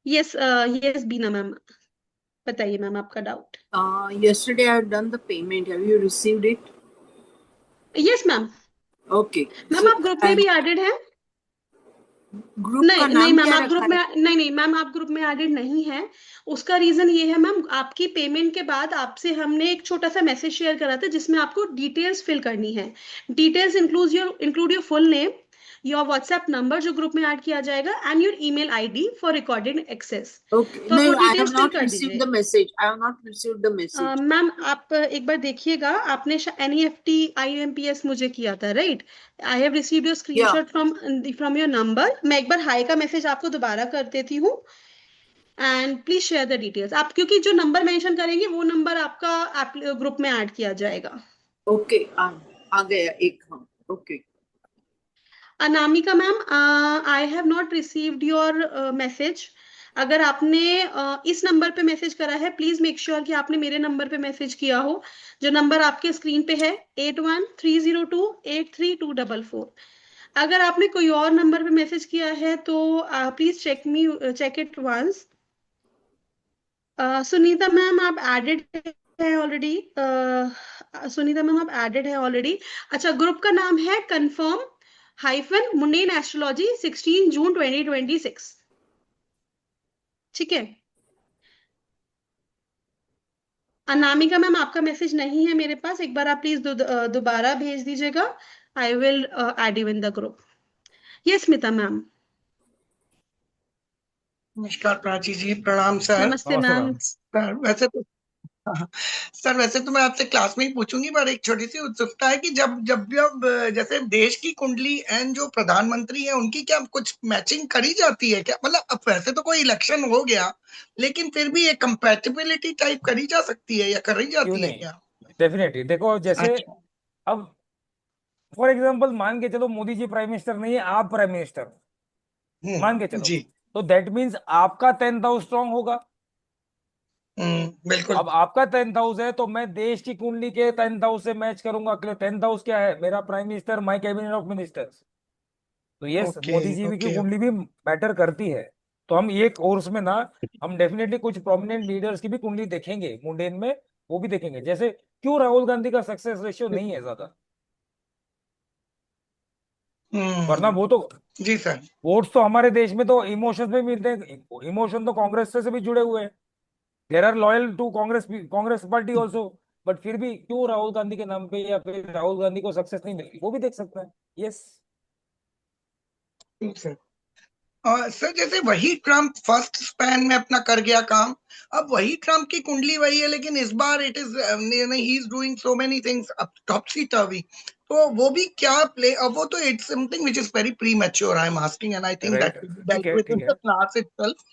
यस, यस बीना मैम, बताइए मैम आपका doubt. Yesterday I had done the payment. Have you received it? Yes ma'am. Okay. Ma'am आप ग्रुप में भी एडेड हैं? ग्रुप का नहीं नहीं नाम मैम, क्या आप ग्रुप रखा में है? नहीं नहीं मैम, आप ग्रुप में एडेड नहीं है। उसका रीजन ये है मैम, आपकी पेमेंट के बाद आपसे हमने एक छोटा सा मैसेज शेयर करा था, जिसमें आपको डिटेल्स फिल करनी है। Details include your full name, your WhatsApp number जो ग्रुप में ऐड किया जाएगा, and your email ID for recorded access. Okay. तो आप No, वो I have details fill not कर received दीजिए। the message. I have not received the message. Ma'am आप एक बार देखिएगा, आपने NEFT IMPS मुझे किया था, right? I have received your Yeah. Screenshot from your number. मैं एक बार हाई का मैसेज आपको दोबारा कर देती हूँ, and please share the details. आप क्योंकि जो नंबर मेंशन करेंगे वो नंबर आपका ग्रुप में ऐड किया जाएगा। Okay. आ गया एक, हाँ. Okay. Anamika ma'am, I have not received your message. अगर आपने इस नंबर पे मैसेज करा है, प्लीज मेक श्योर कि आपने मेरे नंबर पे मैसेज किया हो, जो नंबर आपके स्क्रीन पे है, 8130283244। अगर आपने कोई और नंबर पे मैसेज किया है तो please check it once. Sunita ma'am आप एडेड है ऑलरेडी, सुनीता मैम आप एडेड है ऑलरेडी। अच्छा, ग्रुप का नाम है confirm hyphen mundane astrology 16 June 2026। ठीक है, अनामिका मैम आपका मैसेज नहीं है मेरे पास, एक बार आप प्लीज दोबारा भेज दीजिएगा। I will add you in the group. Yes Smita ma'am. नमस्कार प्राची जी, प्रणाम सर। नमस्ते नमस्ते मैम। मैम। सर वैसे तो हाँ, सर वैसे तो मैं आपसे क्लास में ही पूछूंगी, पर एक छोटी सी उत्सुकता है कि जब जब जब जैसे देश की कुंडली एंड जो प्रधानमंत्री है उनकी क्या कुछ मैचिंग करी जाती है क्या? मतलब अब वैसे तो कोई इलेक्शन हो गया, लेकिन फिर भी ये कंपैटिबिलिटी टाइप करी जा सकती है या करी क्यों जाती है नहीं, क्या? डेफिनेटली देखो, जैसे अच्छा। अब फॉर एग्जांपल मान के चलो मोदी जी प्राइम मिनिस्टर नहीं है, आप प्राइम मिनिस्टर, मान के चलो, जी। तो दैट मीन्स आपका 10th हाउस स्ट्रांग होगा। बिल्कुल। अब आपका 10th हाउस है तो मैं देश की कुंडली के 10th हाउस से मैच करूंगा। 10th हाउस क्या है? मेरा prime minister, my cabinet of ministers. तो यस, ओके मोदी जी की ओके। कुंडली भी मैटर करती है। तो हम ये कोर्स में ना, हम डेफिनेटली कुछ प्रोमिनेंट लीडर्स की भी कुंडली देखेंगे मुंडेन में, वो भी देखेंगे। जैसे क्यों राहुल गांधी का सक्सेस रेशियो नहीं है ज्यादा? वरना हम्म। वो तो जी सर। वोट्स तो हमारे देश में तो इमोशंस में मिलते हैं। इमोशन तो कांग्रेस से भी जुड़े हुए हैं। There are loyal to Congress, Congress party also. But फिर भी क्यों राहुल गांधी के नाम पे या फिर राहुल गांधी को सक्सेस नहीं मिली, वो भी देख सकते हैं। यस। ठीक सर। सर जैसे वही ट्रम्प फर्स्ट स्पैन में अपना कर गया काम, अब वही ट्रम्प की कुंडली वही है, लेकिन इस बार it is he is doing so many things up topsy turvy. तो वो भी क्या प्ले, अब वो तो it's something which is very premature, I am asking, and I think right. That will be ठीक डेल्ट है, विद ठीक इन है। The class itself.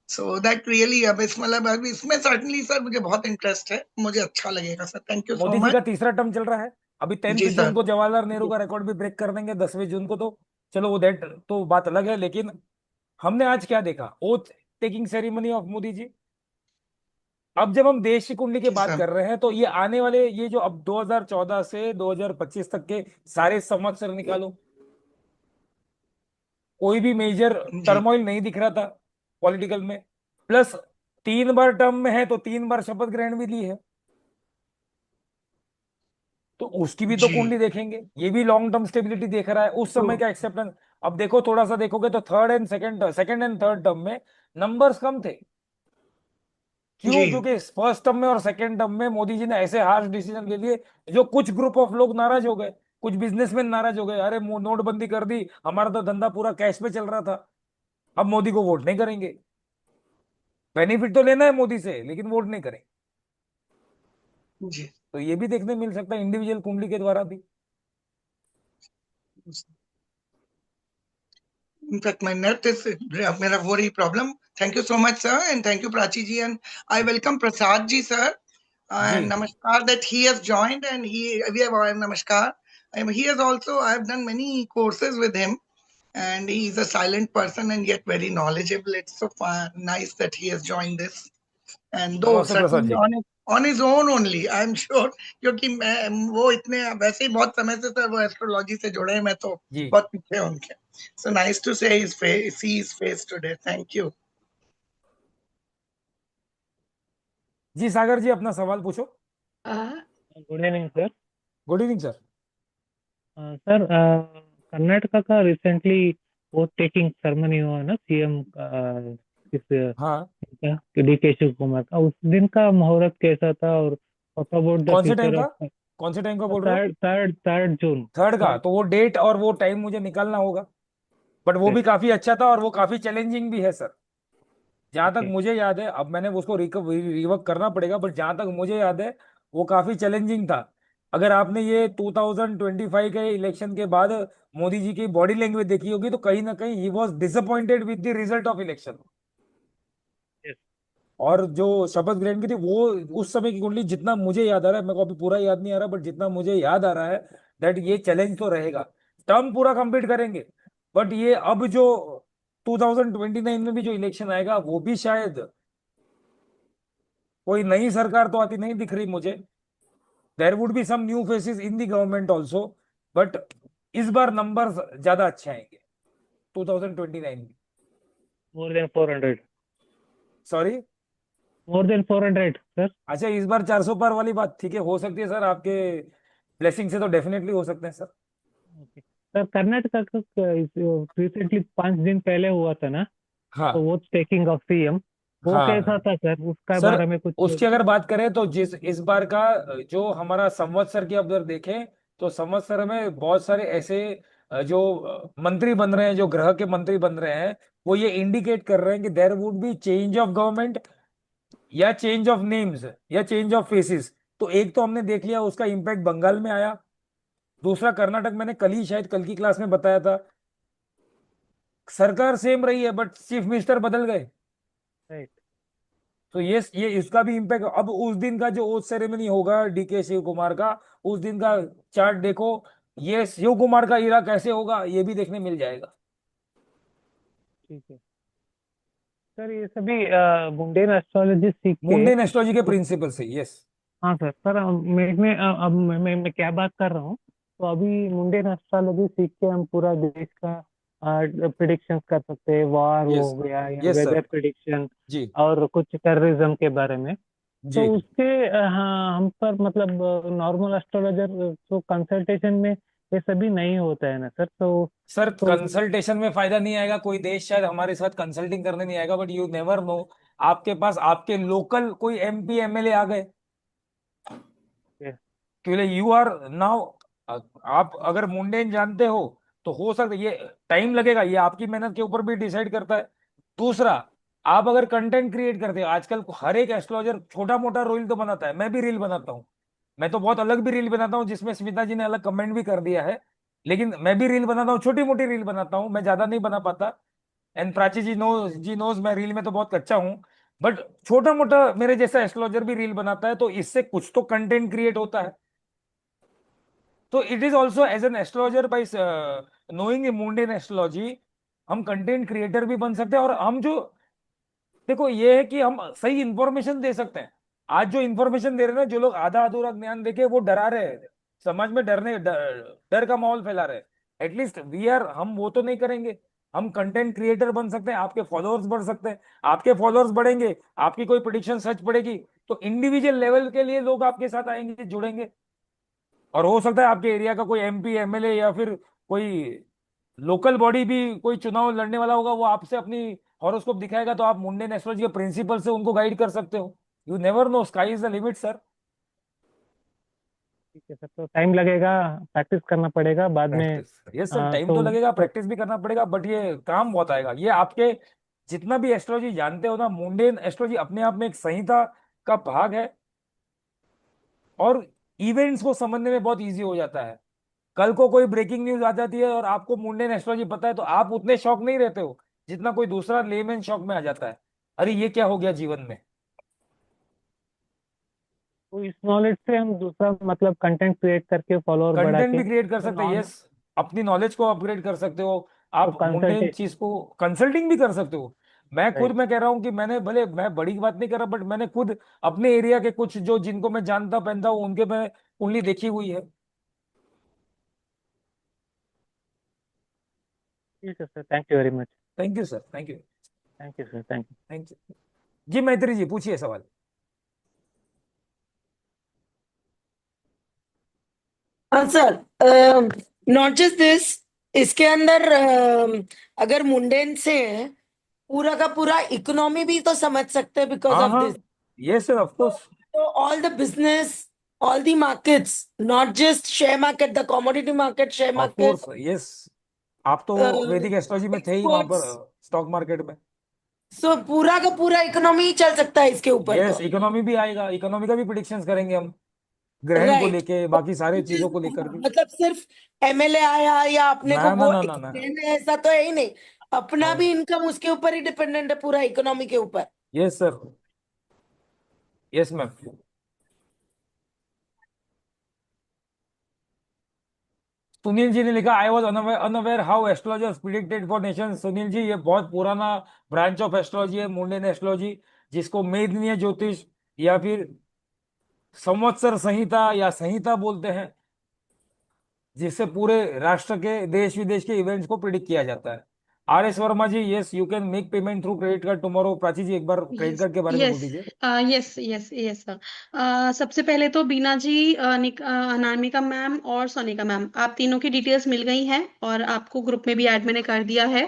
So that really, अब इस मतलब अब इसमें सर्टनली सर मुझे बहुत इंटरेस्ट है, मुझे अच्छा लगेगा sir, thank you so Modi ji much. का तीसरा टर्म चल रहा है। अभी टेंथ जी जून सर। को जवाहरलाल नेहरू का रिकॉर्ड भी ब्रेक कर देंगे, 10वें जून को। तो चलो वो दैट तो बात अलग है। लेकिन हमने आज क्या देखा? Oath taking ceremony of Modi ji. अब जब हम देश की कुंडली की जी बात सर। कर रहे हैं तो ये आने वाले, ये जो अब 2014 से 2025 तक के सारे संवत्सर निकालो, कोई भी मेजर जी टर्मोइल नहीं दिख रहा था पॉलिटिकल में। प्लस 3 बार टर्म में है तो 3 बार शपथ ग्रहण भी ली है। तो उसकी भी तो जी। कुंडली देखेंगे, ये भी लॉन्ग टर्म स्टेबिलिटी देख रहा है, उस तो समय का एक्सेप्टेंस। अब देखो, थोड़ा सा देखोगे तो third and second and third term में नंबर्स कम थे। जी क्यों? क्योंकि फर्स्ट टर्म में और सेकंड टर्म में मोदी जी ने ऐसे हार्श डिसीजन ले लिए जो कुछ ग्रुप ऑफ लोग नाराज हो गए, कुछ बिजनेसमैन नाराज हो गए। अरे नोटबंदी कर दी, हमारा तो धंधा पूरा कैश पे चल रहा था, अब मोदी को वोट नहीं करेंगे। बेनिफिट तो लेना है मोदी से, लेकिन वोट नहीं करेंगे। जी। तो ये भी देखने मिल सकता है इंडिविजुअल कुंडली के द्वारा भी। In fact, my net is मेरा वो रही problem. Thank you so much, sir, and thank you, Prachi ji, and I welcome Prasad ji, sir, ji. and Namaskar that he has joined, and we have Namaskar. He has also, I have done many courses with him, and he is a silent person and yet very knowledgeable. It's so fun, nice that he has joined this, and though नमस्ते प्रसाद certainly ji. on his own only, I'm sure, क्योंकि वो इतने वैसे ही बहुत समय से सर वो एस्ट्रोलॉजी से जुड़े हैं, मैं तो जी। बहुत पीछे हैं उनके। So nice to say his face, see his face today. Thank you. जी सागर जी, अपना सवाल पूछो। Good evening sir. Good evening sir. Sir Karnataka का रिसेंटली वोट टेकिंग सेरेमनी हुआ ना, सीएम इस हाँ। डी के शिव कुमार का, उस दिन का मुहूर्त कैसा था, और व्हाट अबाउट द कौन से टाइम फ्यूचर का? ऑफ कौन से टाइम का बोल रहे हो? Third June. थर्ड का? थर्ड। तो वो डेट और वो टाइम मुझे निकालना होगा। बट वो भी काफी अच्छा था और वो काफी चैलेंजिंग भी है सर। जहां तक ओके। मुझे याद है, अब मैंने उसको रिवर्क करना पड़ेगा, बट जहां तक मुझे याद है वो काफी चैलेंजिंग था। अगर आपने ये 2025 के इलेक्शन के बाद मोदी जी की बॉडी लैंग्वेज देखी होगी तो कहीं ना कहीं he was disappointed with the result of election. और जो शपथ ग्रहण की थी वो, उस समय की कुंडली, जितना मुझे याद आ रहा है, मेरे को अभी पूरा याद नहीं आ रहा, बट जितना मुझे याद आ रहा है दैट ये चैलेंज तो रहेगा। टर्म पूरा कंप्लीट करेंगे, बट ये अब जो 2029 में भी जो इलेक्शन आएगा वो भी शायद कोई नई सरकार तो आती नहीं दिख रही मुझे। There would be some new faces in the government also, but इस बार नंबर ज्यादा अच्छे आएंगे 2029 में। More than 400। Sorry. More than 400 sir. अच्छा, इस बार 400 पार वाली बात, ठीक है, हो सकती है सर, आपके ब्लेसिंग से तो डेफिनेटली हो सकते हैं सर। ओके सर, कर्नाटका का रिसेंटली 5 दिन पहले हुआ था ना, तो हाँ। वोट टेकिंग ऑफ सीएम, वो कैसा हाँ था सर, उसका सर, बारे में कुछ। उसकी अगर बात करें तो जिस इस बार का जो हमारा संवत्सर की अगर देखें तो संवत्सर में बहुत सारे ऐसे जो मंत्री बन रहे हैं, जो ग्रह के मंत्री बन रहे हैं, वो ये इंडिकेट कर रहे हैं कि there would be change of government या चेंज ऑफ नेम्स या चेंज ऑफ फेसेस। तो एक तो हमने देख लिया, उसका इम्पैक्ट बंगाल में आया। दूसरा कर्नाटक, मैंने कल ही शायद कल की क्लास में बताया था, सरकार सेम रही है बट चीफ मिनिस्टर बदल गए। राइट। तो ये इसका भी इम्पैक्ट। अब उस दिन का जो ओथ सेरेमनी होगा डीके शिव कुमार का, उस दिन का चार्ट देखो, ये शिव कुमार का इरा कैसे होगा ये भी देखने मिल जाएगा। ठीक है सर, ये सभी मुंडेन एस्ट्रोलॉजी सीख के। मुंडेन एस्ट्रोलॉजी के प्रिंसिपल से, यस। हाँ सर, अब मैं क्या बात कर रहा हूँ। तो अभी मुंडेन एस्ट्रोलॉजी सीख के हम पूरा देश का प्रिडिक्शंस कर सकते हैं, वॉर यस, हो गया या यस सर। वेदर प्रिडिक्शन जी, और कुछ टेररिज्म के बारे में। तो जी उसके हाँ, हम पर मतलब नॉर्मल एस्ट्रोलॉजर तो कंसल्टेशन में ये सभी नहीं होता है ना सर। सर, तो कंसल्टेशन में फायदा नहीं आएगा, कोई देश शायद हमारे साथ कंसल्टिंग करने नहीं आएगा, बट यू नेवर नो। आपके पास आपके लोकल कोई एमपी एमएलए आ गए, ये- क्योंकि यू आर नाउ, आप अगर मुंडेन जानते हो सकता है। ये टाइम लगेगा, ये आपकी मेहनत के ऊपर भी डिसाइड करता है। दूसरा, आप अगर कंटेंट क्रिएट करते हो, आजकल हर एक एस्ट्रोलॉजर छोटा मोटा रील तो बनाता है, मैं भी रील बनाता हूँ। मैं तो बहुत अलग भी रील बनाता हूँ, जिसमें स्मिता जी ने अलग कमेंट भी कर दिया है। लेकिन मैं भी रील बनाता हूँ, छोटी मोटी रील बनाता हूँ, मैं ज्यादा नहीं बना पाता। एंड प्राची जी नोज मैं रील में तो बहुत कच्चा हूँ। बट छोटा मोटा मेरे जैसा एस्ट्रोलॉजर भी रील बनाता है, तो इससे कुछ तो कंटेंट क्रिएट होता है। तो it is also as an astrologer by knowing mundane astrology, हम कंटेंट क्रिएटर भी बन सकते हैं। और हम जो, देखो ये है कि हम सही इंफॉर्मेशन दे सकते हैं। आज जो इंफॉर्मेशन दे रहे हैं ना, जो लोग आधा अधूरा ज्ञान देके वो डरा रहे हैं, समाज में डर का माहौल फैला रहे हैं। एटलीस्ट वी आर, हम वो तो नहीं करेंगे। हम कंटेंट क्रिएटर बन सकते हैं, आपके फॉलोअर्स बढ़ सकते हैं। आपके फॉलोअर्स बढ़ेंगे, आपकी कोई प्रिडिक्शन सच पड़ेगी, तो इंडिविजुअल लेवल के लिए लोग आपके साथ आएंगे, जुड़ेंगे। और हो सकता है आपके एरिया का कोई एमपी एमएलए या फिर कोई लोकल बॉडी भी कोई चुनाव लड़ने वाला होगा, वो आपसे अपनी हॉरोस्कोप दिखाएगा, तो आप मुंडेन एस्ट्रोलॉजी के प्रिंसिपल से उनको गाइड कर सकते हो। You never know, sky is the limit sir. ठीक है सर, तो टाइम लगेगा, प्रैक्टिस करना पड़ेगा बाद में। प्रैक्टिस, यस सर, टाइम तो लगेगा, तो प्रैक्टिस भी करना पड़ेगा, बट ये काम बहुत आएगा। ये आपके जितना भी एस्ट्रोलॉजी जानते हो ना, मुंडेन एस्ट्रोलॉजी अपने आप में एक संहिता का भाग है। और इवेंट्स को समझने में बहुत इजी हो जाता है। कल को कोई ब्रेकिंग न्यूज आ जाती है और आपको मुंडेन एस्ट्रोलॉजी पता है, तो आप उतने शॉक नहीं रहते हो जितना कोई दूसरा लेमैन शॉक में आ जाता है, अरे ये क्या हो गया जीवन में। तो इस नॉलेज से हम दूसरा मतलब कंटेंट क्रिएट करके फॉलोअर बढ़ा कंटेंट के भी क्रिएट कर तो सकते हैं, नॉन यस। अपनी नॉलेज को अपग्रेड कर सकते हो। तो आप मुंडेन कंसल्टे चीज को कंसल्टिंग भी कर सकते हो। राइट। मैं कह रहा हूँ कि मैंने, भले मैं बड़ी बात नहीं कर रहा, बट मैंने खुद अपने एरिया के कुछ जो जिनको मैं जानता पहनता हूँ उनके मैं कुंडली देखी हुई है। ठीक है sir, thank you very much. Thank you sir, thank you. Thank you sir, thank you. Thank you ji. Maitri ji पूछिए सवाल। हाँ सर, नॉट जस्ट दिस, इसके अंदर अगर मुंडेन से पूरा का पूरा इकोनॉमी भी तो समझ सकते हैं बिकॉज हाँ ऑफ हाँ, this. Yes sir, of course. तो all the business, all the markets, not just share market, the commodity market, share of course, market, yes. आप तो वैदिक एस्ट्रोलॉजी में थे ही वहां पर, एक्सपोर्ट्स, स्टॉक मार्केट में। सो पूरा का पूरा इकोनॉमी ही चल सकता है इसके ऊपर यस, तो। इकोनॉमी भी आएगा, इकोनॉमी का भी प्रिडिक्शंस करेंगे हम, ग्रहण को राइट। लेके, बाकी सारे चीजों को लेकर भी। मतलब सिर्फ एमएलए आया या अपने ना को ना वो ना ना ना। देना है, ऐसा तो है ही नहीं। अपना भी इनकम उसके ऊपर ही डिपेंडेंट है, पूरा इकोनॉमी के ऊपर। Yes sir, yes ma'am. Sunil ji ने लिखा, I was unaware how astrologers predicted for nation. Sunil ji, ये बहुत पुराना ब्रांच ऑफ एस्ट्रोलॉजी है, मुंडेन एस्ट्रोलॉजी, जिसको मेदनीय ज्योतिष या फिर संवत्सर संहिता या संहिता बोलते हैं, जिससे पूरे राष्ट्र के, देश विदेश के इवेंट्स को प्रिडिक्ट किया जाता है। R S Verma ji, yes you can make payment through credit card tomorrow. Prachi ji, एक बार क्रेडिट यस, कार्ड के बारे में बोल यस, दीजिए। Yes, yes, yes sir. सबसे पहले तो बीना जी, अनामिका मैम और सोनिका मैम, आप तीनों की डिटेल्स मिल गई हैं और आपको ग्रुप में भी ऐड मैंने कर दिया है।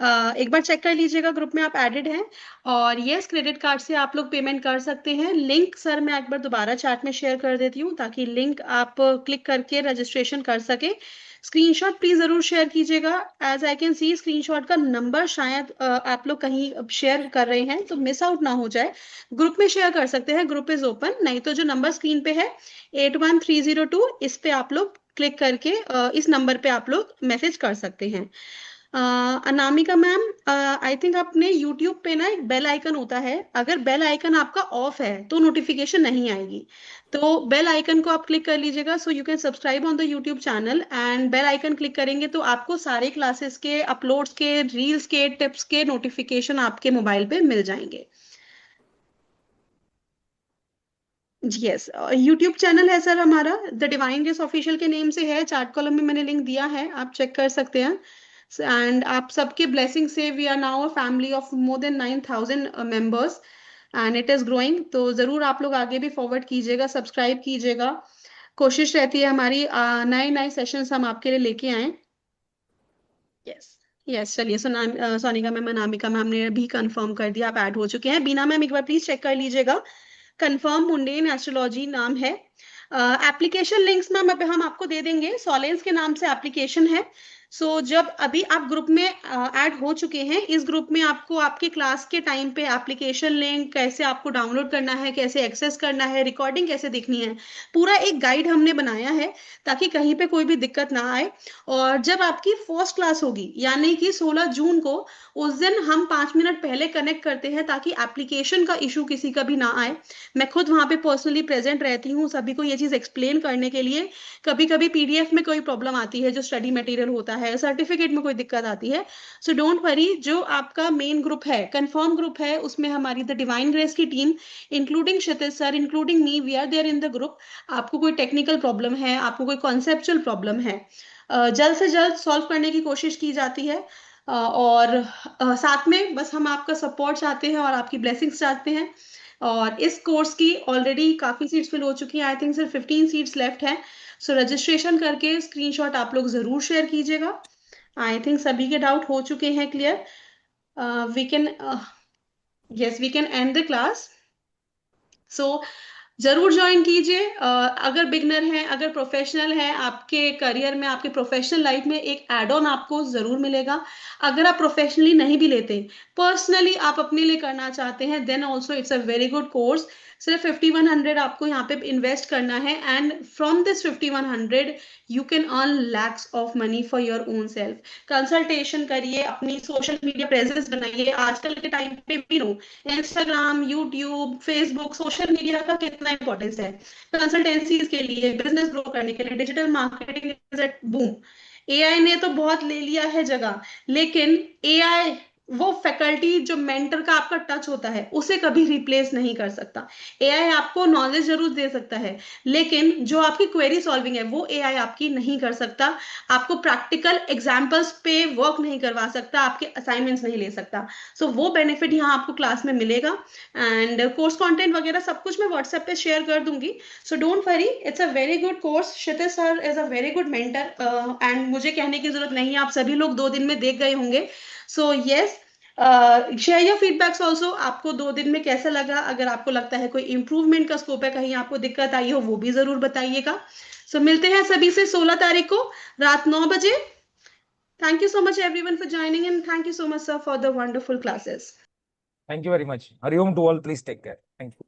एक बार चेक कर लीजिएगा ग्रुप में आप एडेड हैं। और यस, क्रेडिट कार्ड से आप लोग पेमेंट कर सकते हैं। लिंक सर मैं एक बार दोबारा चैट में शेयर कर देती हूँ ताकि लिंक आप क्लिक करके रजिस्ट्रेशन कर सके। स्क्रीनशॉट प्लीज जरूर शेयर कीजिएगा। As I can see screenshot का नंबर शायद आप लोग कहीं शेयर कर रहे हैं तो मिस आउट ना हो जाए। ग्रुप में शेयर कर सकते हैं, ग्रुप इज ओपन। नहीं तो जो नंबर स्क्रीन पे है 81302, इस पे आप लोग क्लिक करके इस नंबर पे आप लोग मैसेज कर सकते हैं। अनामिका मैम, आई थिंक आपने यूट्यूब पे ना एक बेल आइकन होता है, अगर बेल आइकन आपका ऑफ है तो नोटिफिकेशन नहीं आएगी। तो बेल आइकन को आप क्लिक कर लीजिएगा, so you can subscribe on the YouTube channel, and bell icon click करेंगे तो आपको सारे क्लासेस के अपलोड्स के, रील्स के, टिप्स के नोटिफिकेशन आपके मोबाइल पे मिल जाएंगे। यस, यूट्यूब चैनल है सर हमारा, द डिवाइन ग्रेस ऑफिशियल के नेम से है, चार्ट कॉलम में मैंने लिंक दिया है, आप चेक कर सकते हैं। एंड आप सबके ब्लेसिंग से we are now a family of more than 9,000 members, and it is growing. तो जरूर आप लोग आगे भी फॉरवर्ड कीजिएगा, सब्सक्राइब कीजिएगा। कोशिश रहती है हमारी नए नए सेशंस हम आपके लिए लेके आए। यस यस, चलिए सोनिका मैम, अनामिका मैम ने भी कंफर्म कर दिया, आप ऐड हो चुके हैं। बीना मैम एक बार प्लीज चेक कर लीजिएगा, कंफर्म मुंडेन एस्ट्रोलॉजी नाम है। एप्लीकेशन लिंक्स मैम अब हम आपको दे देंगे, सोलेंस के नाम से एप्लीकेशन है। सो जब अभी आप ग्रुप में ऐड हो चुके हैं, इस ग्रुप में आपको आपके क्लास के टाइम पे एप्लीकेशन लिंक कैसे आपको डाउनलोड करना है, कैसे एक्सेस करना है, रिकॉर्डिंग कैसे देखनी है, पूरा एक गाइड हमने बनाया है ताकि कहीं पे कोई भी दिक्कत ना आए। और जब आपकी फर्स्ट क्लास होगी यानी कि 16 जून को, उस दिन हम 5 मिनट पहले कनेक्ट करते हैं ताकि एप्लीकेशन का इशू किसी का भी ना आए। मैं खुद वहां पे पर्सनली प्रेजेंट रहती हूँ सभी को ये चीज एक्सप्लेन करने के लिए। कभी कभी पीडीएफ में कोई प्रॉब्लम आती है, जो स्टडी मटेरियल होता है, सर्टिफिकेट में कोई दिक्कत आती है, सो डोंट वरी। जो आपका मेन ग्रुप है, कंफर्म ग्रुप है, उसमें हमारी द डिवाइन ग्रेस की team including Kshitij sir, including me, we are there in the group. आपको कोई टेक्निकल प्रॉब्लम है, आपको कोई कॉन्सेप्चुअल प्रॉब्लम है, जल्द से जल्द सॉल्व करने की कोशिश की जाती है। और साथ में बस हम आपका सपोर्ट चाहते हैं और आपकी ब्लेसिंग्स चाहते हैं। और इस कोर्स की ऑलरेडी काफी सीट्स फिल हो चुकी हैं, आई थिंक सिर्फ 15 सीट्स लेफ्ट हैं। सो रजिस्ट्रेशन करके स्क्रीनशॉट आप लोग जरूर शेयर कीजिएगा। आई थिंक सभी के डाउट हो चुके हैं clear. We can yes, we can and the class. So जरूर ज्वाइन कीजिए। अगर बिगनर हैं, अगर प्रोफेशनल हैं, आपके करियर में, आपके प्रोफेशनल लाइफ में एक एड ऑन आपको जरूर मिलेगा। अगर आप प्रोफेशनली नहीं भी लेते, पर्सनली आप अपने लिए करना चाहते हैं, then also it's a very good course. सिर्फ 5100 आपको यहाँ पे इन्वेस्ट करना है, and from this 5100 you can earn lakhs of money for your own self. Consultation करिए, अपनी सोशल मीडिया प्रेजेंस बनाइए। आजकल के टाइम पे भी no, Instagram, YouTube, Facebook, social media का कितना इंपॉर्टेंस है कंसल्टेंसीज के लिए, बिजनेस ग्रो करने के लिए। Digital marketing is at boom. AI ने तो बहुत ले लिया है जगह, लेकिन एआई वो फैकल्टी जो मेंटर का आपका टच होता है उसे कभी रिप्लेस नहीं कर सकता। एआई आपको नॉलेज जरूर दे सकता है, लेकिन जो आपकी क्वेरी सॉल्विंग है वो एआई आपकी नहीं कर सकता। आपको प्रैक्टिकल एग्जांपल्स पे वर्क नहीं करवा सकता, आपके असाइनमेंट्स नहीं ले सकता। सो वो बेनिफिट यहाँ आपको क्लास में मिलेगा। एंड कोर्स कंटेंट वगैरह सब कुछ मैं व्हाट्सएप पे शेयर कर दूंगी, so don't worry, it's a very good course. Kshitij sir is a very good mentor, and मुझे कहने की जरूरत नहीं है, आप सभी लोग 2 दिन में देख गए होंगे। So yes, share your feedbacks also, आपको 2 दिन में कैसा लगा। अगर आपको लगता है कोई इंप्रूवमेंट का स्कोप है, कहीं आपको दिक्कत आई हो, वो भी जरूर बताइएगा। सो मिलते हैं सभी से 16 तारीख को रात 9 बजे। Thank you so much everyone for joining, and thank you so much sir for the wonderful classes. Thank you very much. Hariom to all. Please take care. Thank you.